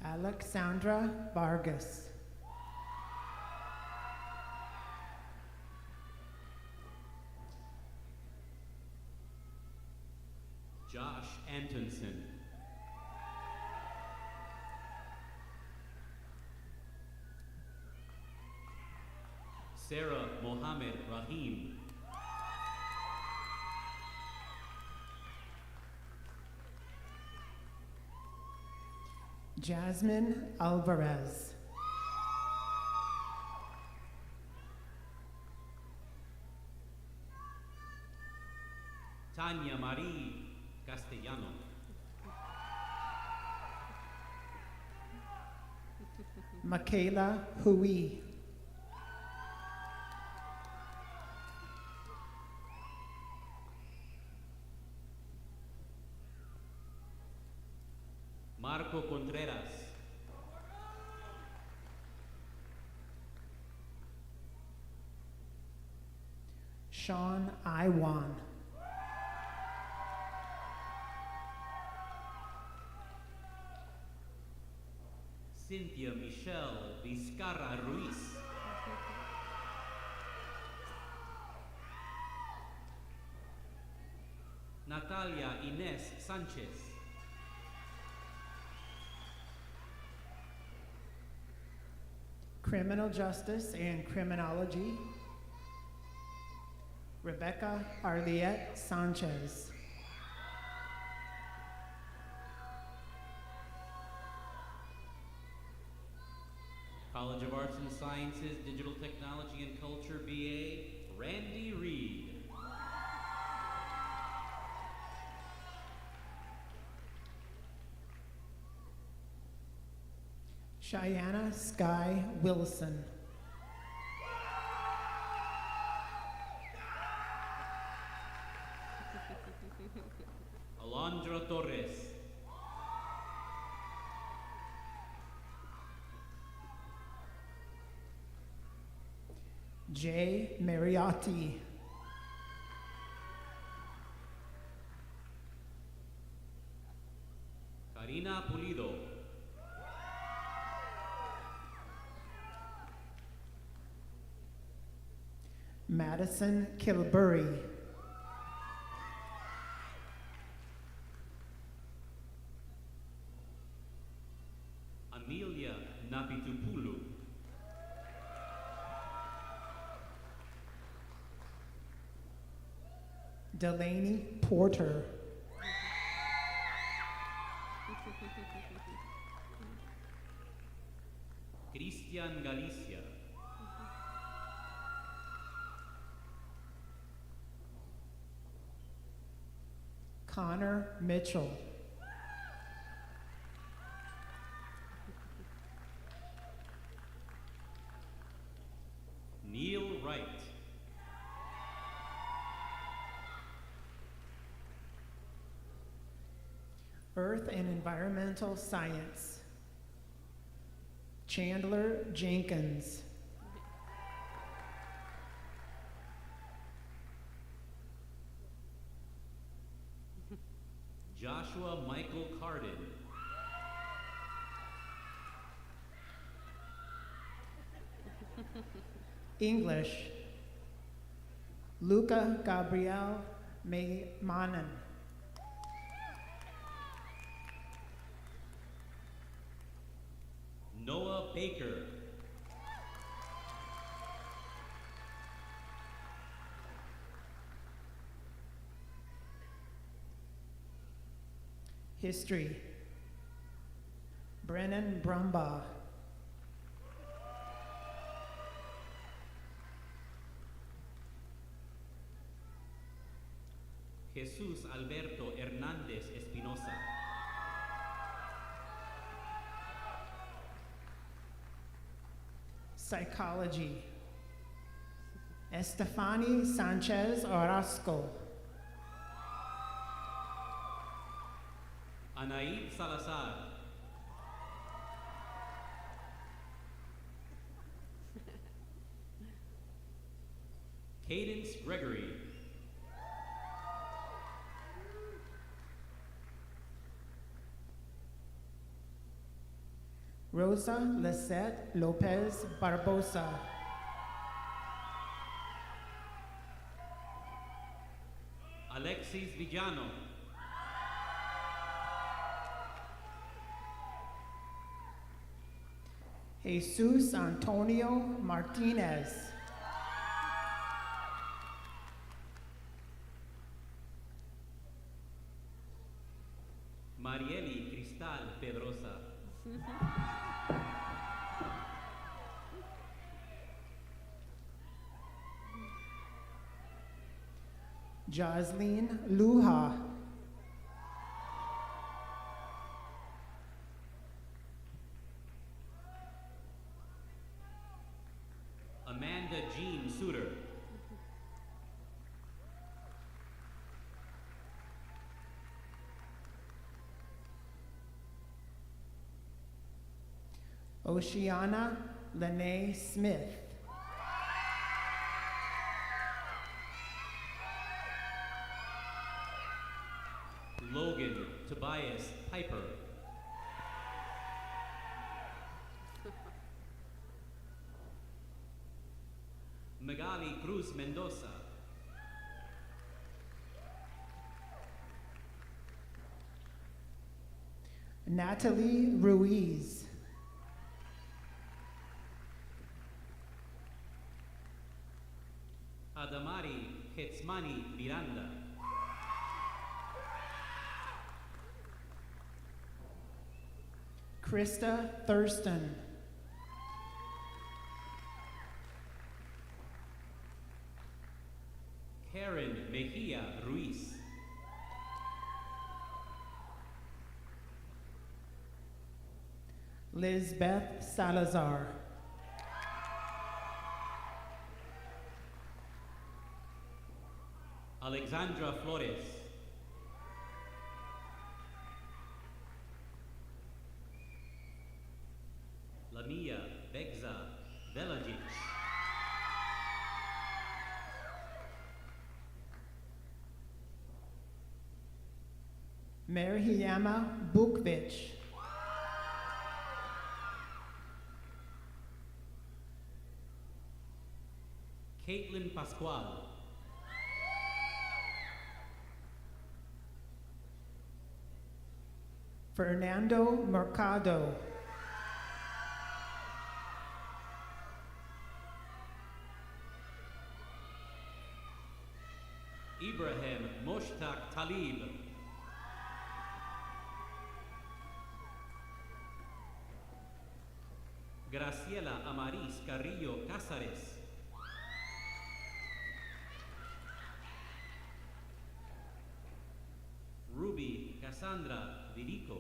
Alexandra Vargas. Josh Antonson. Sarah Mohammed Rahim. Jasmine Alvarez. Tanya Marie Castellano. Michaela Hui. Marco Contreras. Sean Iwan. Cynthia Michelle Vizcarra Ruiz. Natalia Inés Sánchez. Criminal Justice and Criminology, Rebecca Arliette Sanchez. College of Arts and Sciences, Digital Technology and Culture, BA, Randy Reed. Cheyenne Sky Wilson. Alondra Torres. Jay Mariotti. Karina Pulido. Madison Kilbury. Amelia Napi Delaney Porter. Cristian Galicia. Connor Mitchell. Neil Wright. Earth and Environmental Science. Chandler Jenkins. Joshua Michael Carden. English. Luca Gabriel Manan. Noah Baker. History. Brennan Brumbaugh. Jesús Alberto Hernández Espinosa. Psychology. Estefany Sanchez Orozco. Anaid Salazar. Cadence Gregory. Rosa Lisette Lopez Barbosa. Alexis Villano. Jesus Antonio Martinez. Marieli Cristal Pedrosa. Jocelyn Luha. Amanda Jean Suter. Oceana Lene Smith. Logan Tobias Piper. Magali Cruz Mendoza. Natalie Ruiz. Adamari Hetzmani Miranda. Krista Thurston. Karen Mejia Ruiz. Lizbeth Salazar. Alexandra Flores. Lamia Begza Velajic. Mariama Bukvich. Caitlin Pascual. Fernando Mercado. Ibrahim Moshtaq Talib. Graciela Amaris Carrillo Cázares. Ruby Cassandra Virico.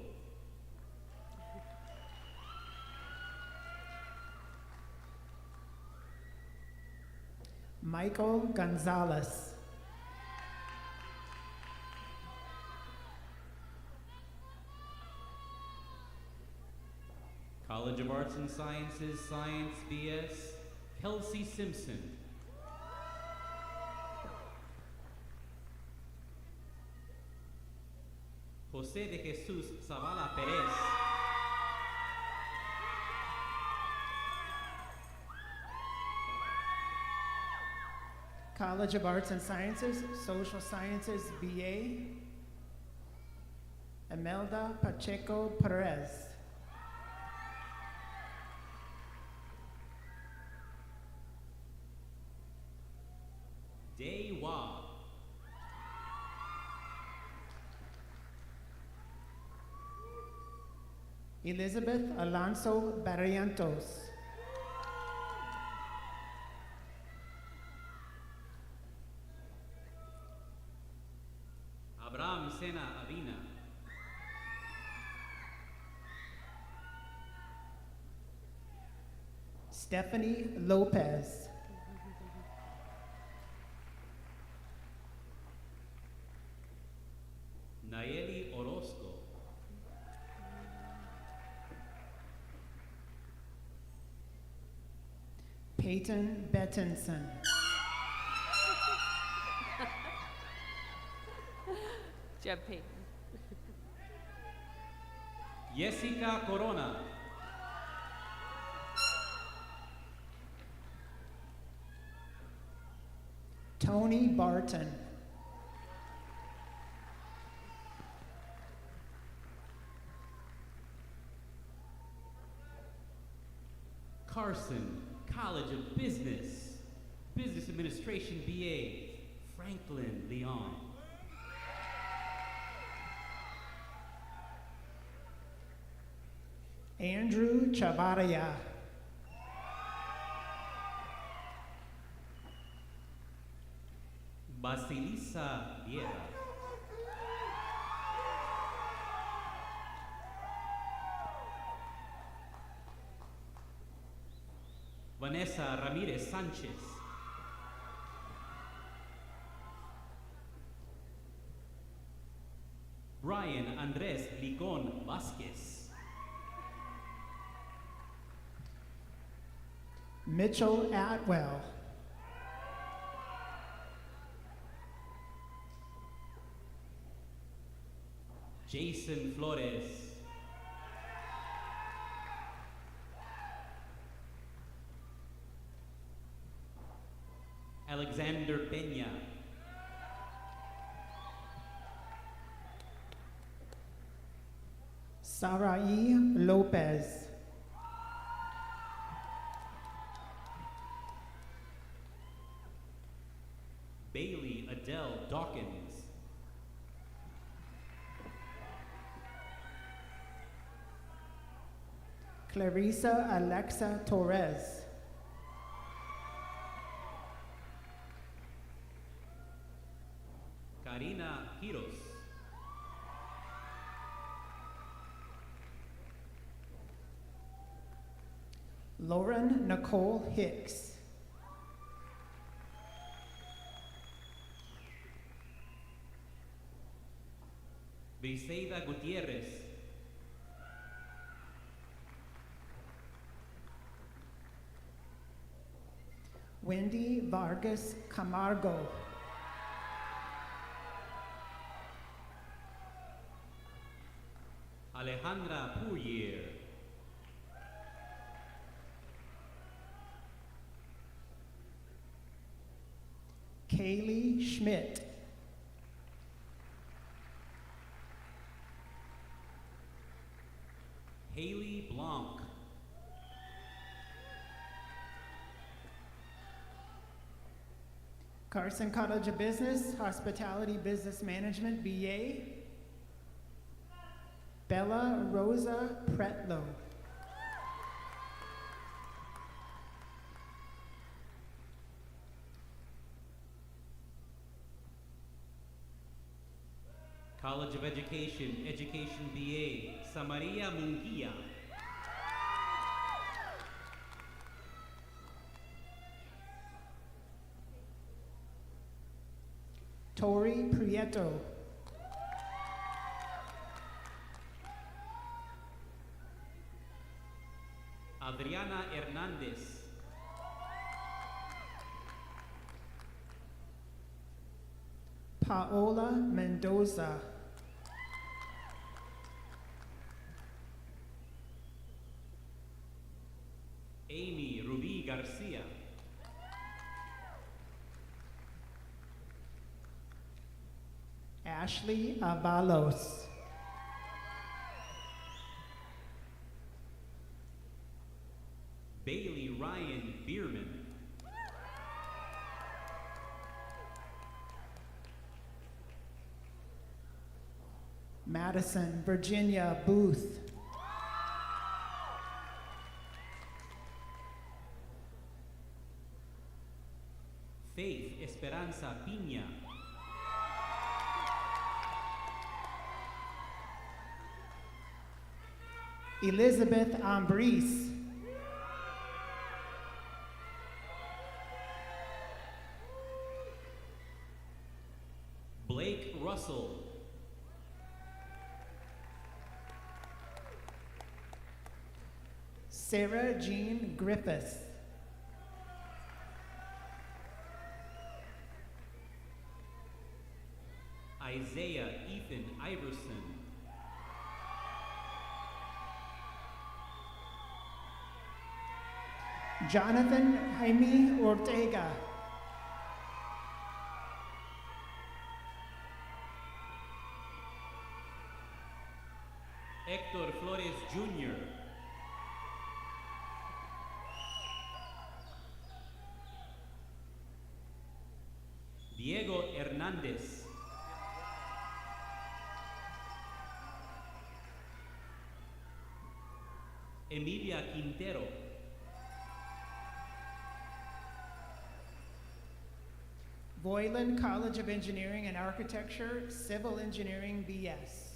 Michael Gonzalez. College of Arts and Sciences, Science BS, Kelsey Simpson. José de Jesús Zavala Pérez. College of Arts and Sciences, Social Sciences BA, Imelda Pacheco Perez. Day Wa. Elizabeth Alonso Barrientos. Abraham Sena Avina. Stephanie Lopez. Nayeli Orozco. Peyton Bettinson. Jeb Payton. Jessica Corona. Tony Barton. Carson, College of Business, Business Administration BA, Franklin Leon. Andrew Chavarria. Basilisa Vieira. Vanessa Ramirez Sanchez. Brian Andres Ligon Vasquez. Mitchell Atwell. Jason Flores. Alexander Peña. Sarai Lopez. Bailey Adele Dawkins. Clarissa Alexa Torres. Karina Quiros. Lauren Nicole Hicks. Briseida Gutierrez. Wendy Vargas Camargo. Alejandra Puryear. Kaylee Schmidt. Haley Blanc. Carson College of Business, Hospitality Business Management, BA, Bella Rosa Pretlow. College of Education, Education BA, Samaria Munguia. Tori Prieto. Adriana Hernandez. Paola Mendoza. Amy Ruby Garcia. Ashley Avalos. Bailey Ryan Bierman. Madison Virginia Booth. Faith Esperanza Piña. Elizabeth Ambrice. Blake Russell. Sarah Jean Griffiths. Isaiah Ethan Iverson. Jonathan Jaime Ortega. Héctor Flores Jr. Diego Hernández. Emilia Quintero. Boylan College of Engineering and Architecture, Civil Engineering BS.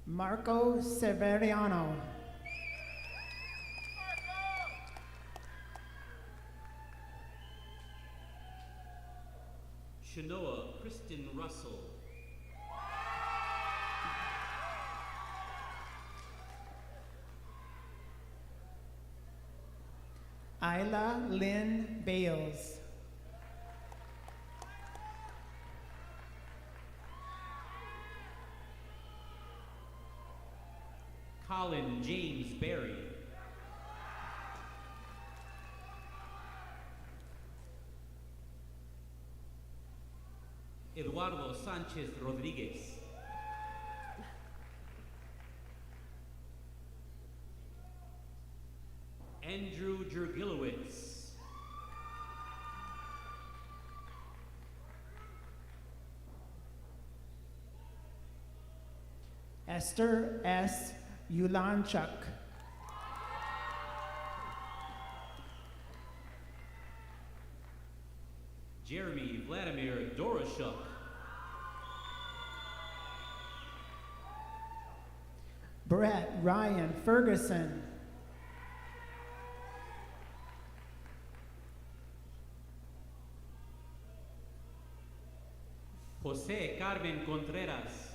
Marco Severiano. Shanoa Kristen Russell. Isla Lynn Bales. Colin James Berry. Eduardo Sanchez Rodriguez. Andrew Jurgilowitz. Esther S. Ulanchuk. Jeremy Vladimir Doroshuk. Brett Ryan Ferguson. Jose Carmen Contreras.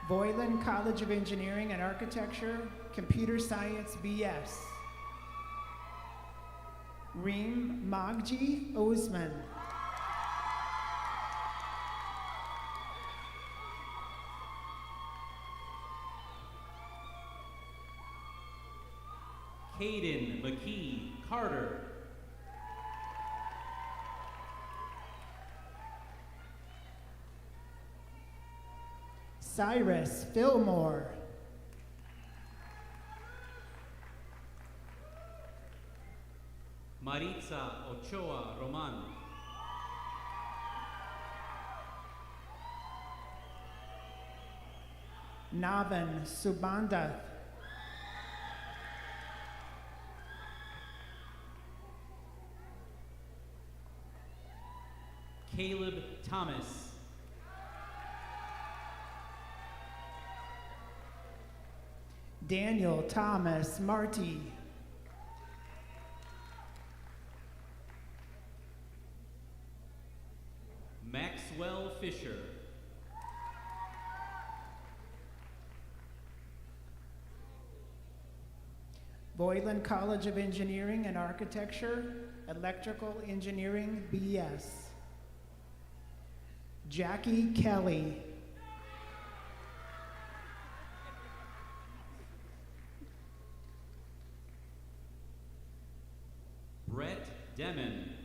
Boylan College of Engineering and Architecture, Computer Science BS. Reem Magji Osman. Caden McKee Carter. Cyrus Fillmore. Maritza Ochoa Roman. Navan Subanda. Caleb Thomas. Daniel Thomas Marty. Maxwell Fisher. Boylan College of Engineering and Architecture, Electrical Engineering, BS. Jackie Kelly. Brett Demon.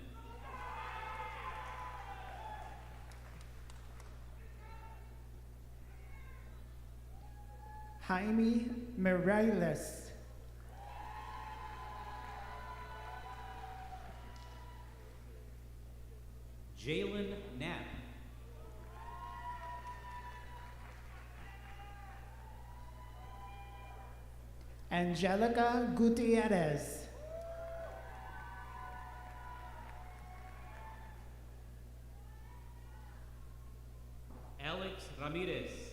Jaime Mireles. Jalen Knapp. Angelica Gutierrez. Alex Ramirez.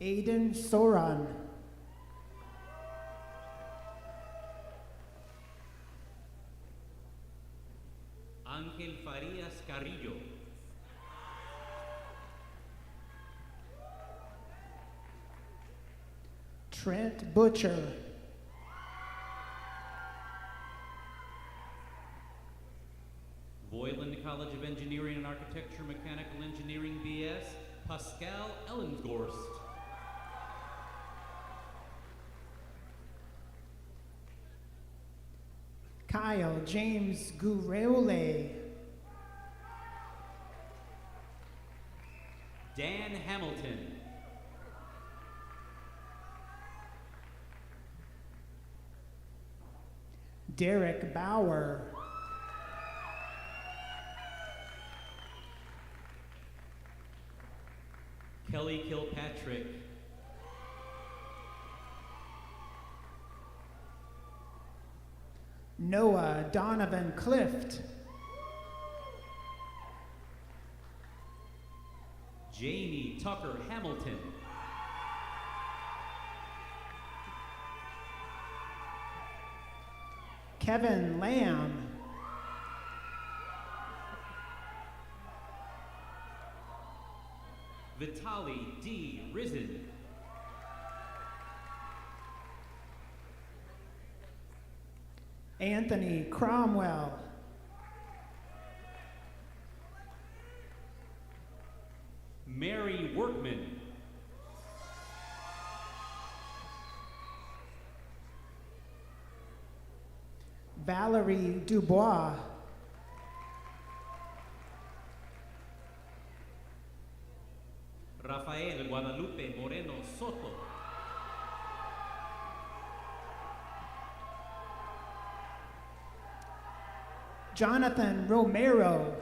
Aiden Soran. Ángel Farías Carrillo. Trent Butcher. Boylan College of Engineering and Architecture, Mechanical Engineering, BS, Pascal Ellengorst. Kyle James Gureole. Dan Hamilton. Derek Bauer. Kelly Kilpatrick. Noah Donovan Clift. Jamie Tucker Hamilton. Kevin Lamb. Vitali D. Risen. Anthony Cromwell. Mary Workman. Valerie Dubois. Rafael Guadalupe Moreno Soto. Jonathan Romero.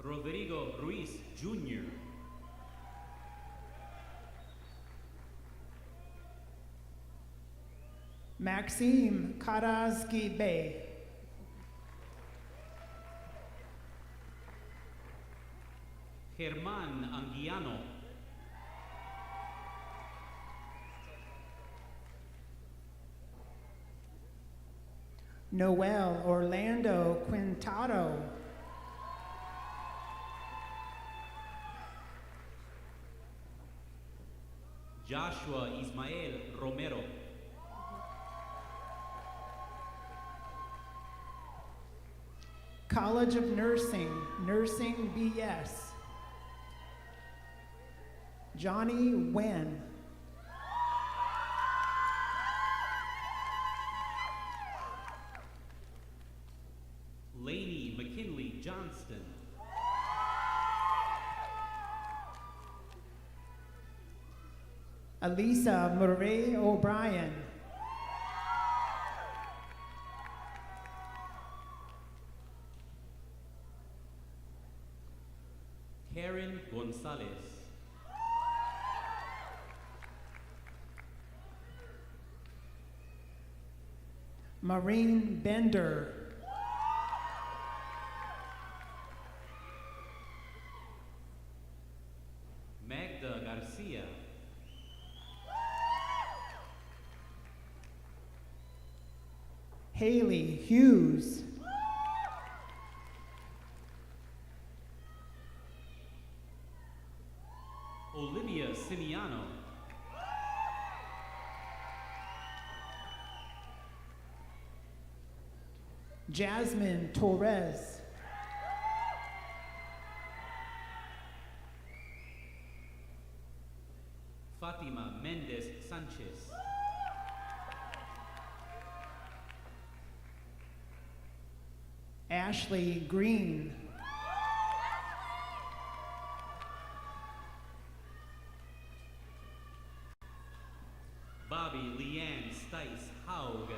Rodrigo Ruiz Jr. Maxime Karazki Bey. Germán Anguiano. Noel Orlando Quintado. Joshua Ismael Romero. College of Nursing, Nursing BS. Johnny Wen. Lainey McKinley Johnston. Elisa Murray O'Brien. Karen Gonzalez. Maureen Bender. Magda Garcia. Haley Hughes. Olivia Simiano. Jasmine Torres. Fatima Mendez Sanchez. Ashley Green. Bobby Leanne Stice Haug.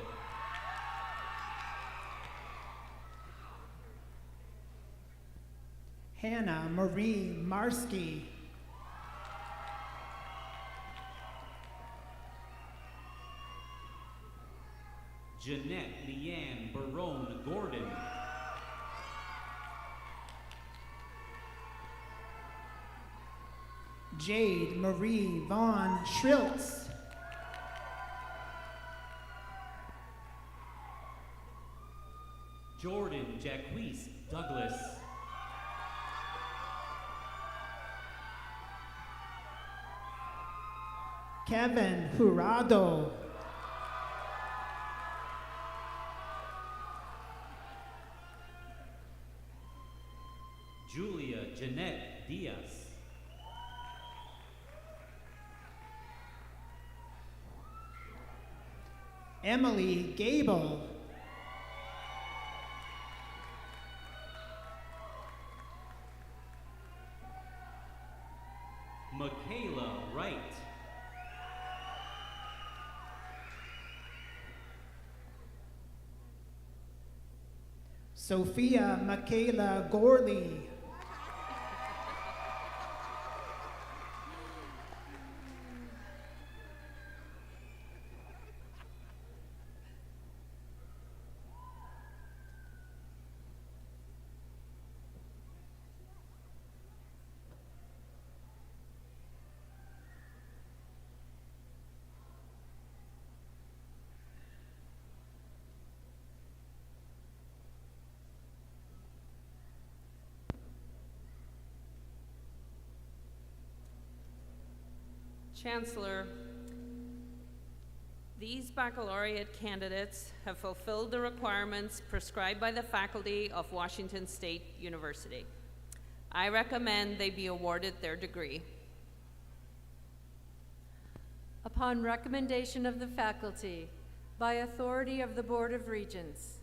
Hannah Marie Marsky. Jeanette Leanne Barone Gordon. Jade Marie Vaughn Schriltz. Jordan Jacquees Douglas. Kevin Jurado. Julia Jeanette Diaz. Emily Gable. Michaela Wright. Sophia Michaela Gorley. Chancellor, these baccalaureate candidates have fulfilled the requirements prescribed by the faculty of Washington State University. I recommend they be awarded their degree. Upon recommendation of the faculty, by authority of the Board of Regents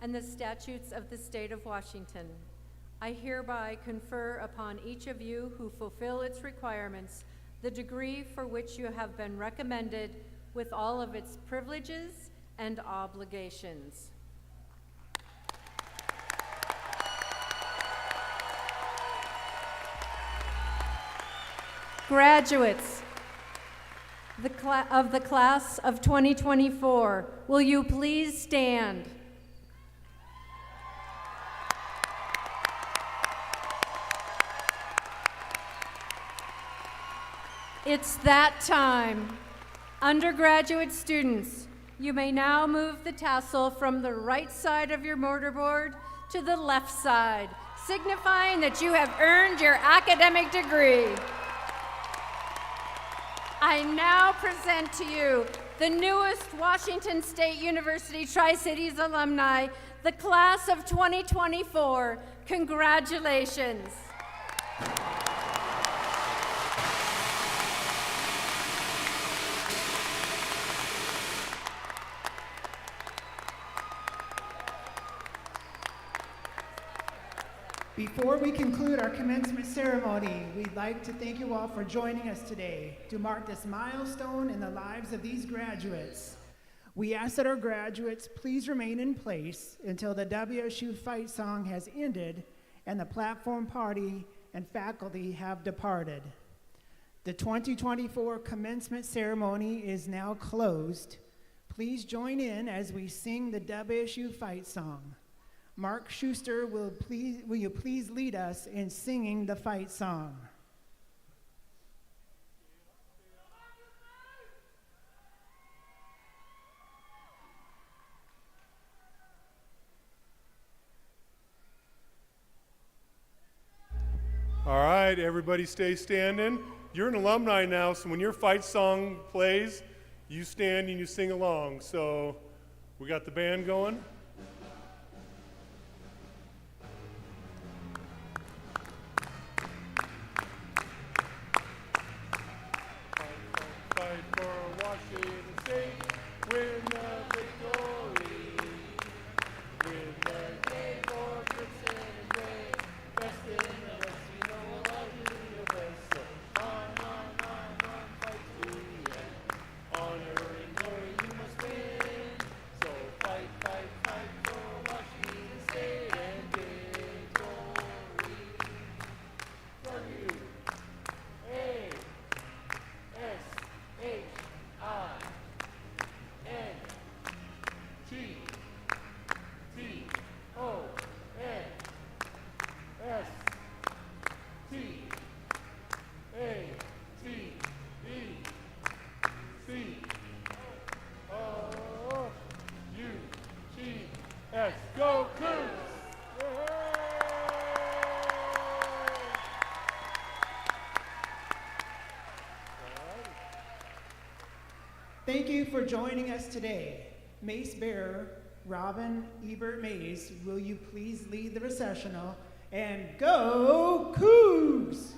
and the statutes of the State of Washington, I hereby confer upon each of you who fulfill its requirements the degree for which you have been recommended with all of its privileges and obligations. Graduates of the class of 2024, will you please stand? It's that time. Undergraduate students, you may now move the tassel from the right side of your mortarboard to the left side, signifying that you have earned your academic degree. I now present to you the newest Washington State University Tri-Cities alumni, the class of 2024. Congratulations. Before we conclude our commencement ceremony, we'd like to thank you all for joining us today to mark this milestone in the lives of these graduates. We ask that our graduates please remain in place until the WSU fight song has ended and the platform party and faculty have departed. The 2024 commencement ceremony is now closed. Please join in as we sing the WSU fight song. Mark Schuster, will you please lead us in singing the fight song? All right, everybody stay standing. You're an alumni now, so when your fight song plays, you stand and you sing along. So we got the band going. Fight for Washington State, win the victory. Win the game for Princeton and Ray. Best in the West, we know we'll all do your best. So on, fight to the end. Honor and glory you must win. So fight for Washington State and victory. W-S-H-I-N-T-T-O-N. Go Cougs! Thank you for joining us today. Mace bearer Robin Ebert Mays, will you please lead the recessional? And go Cougs!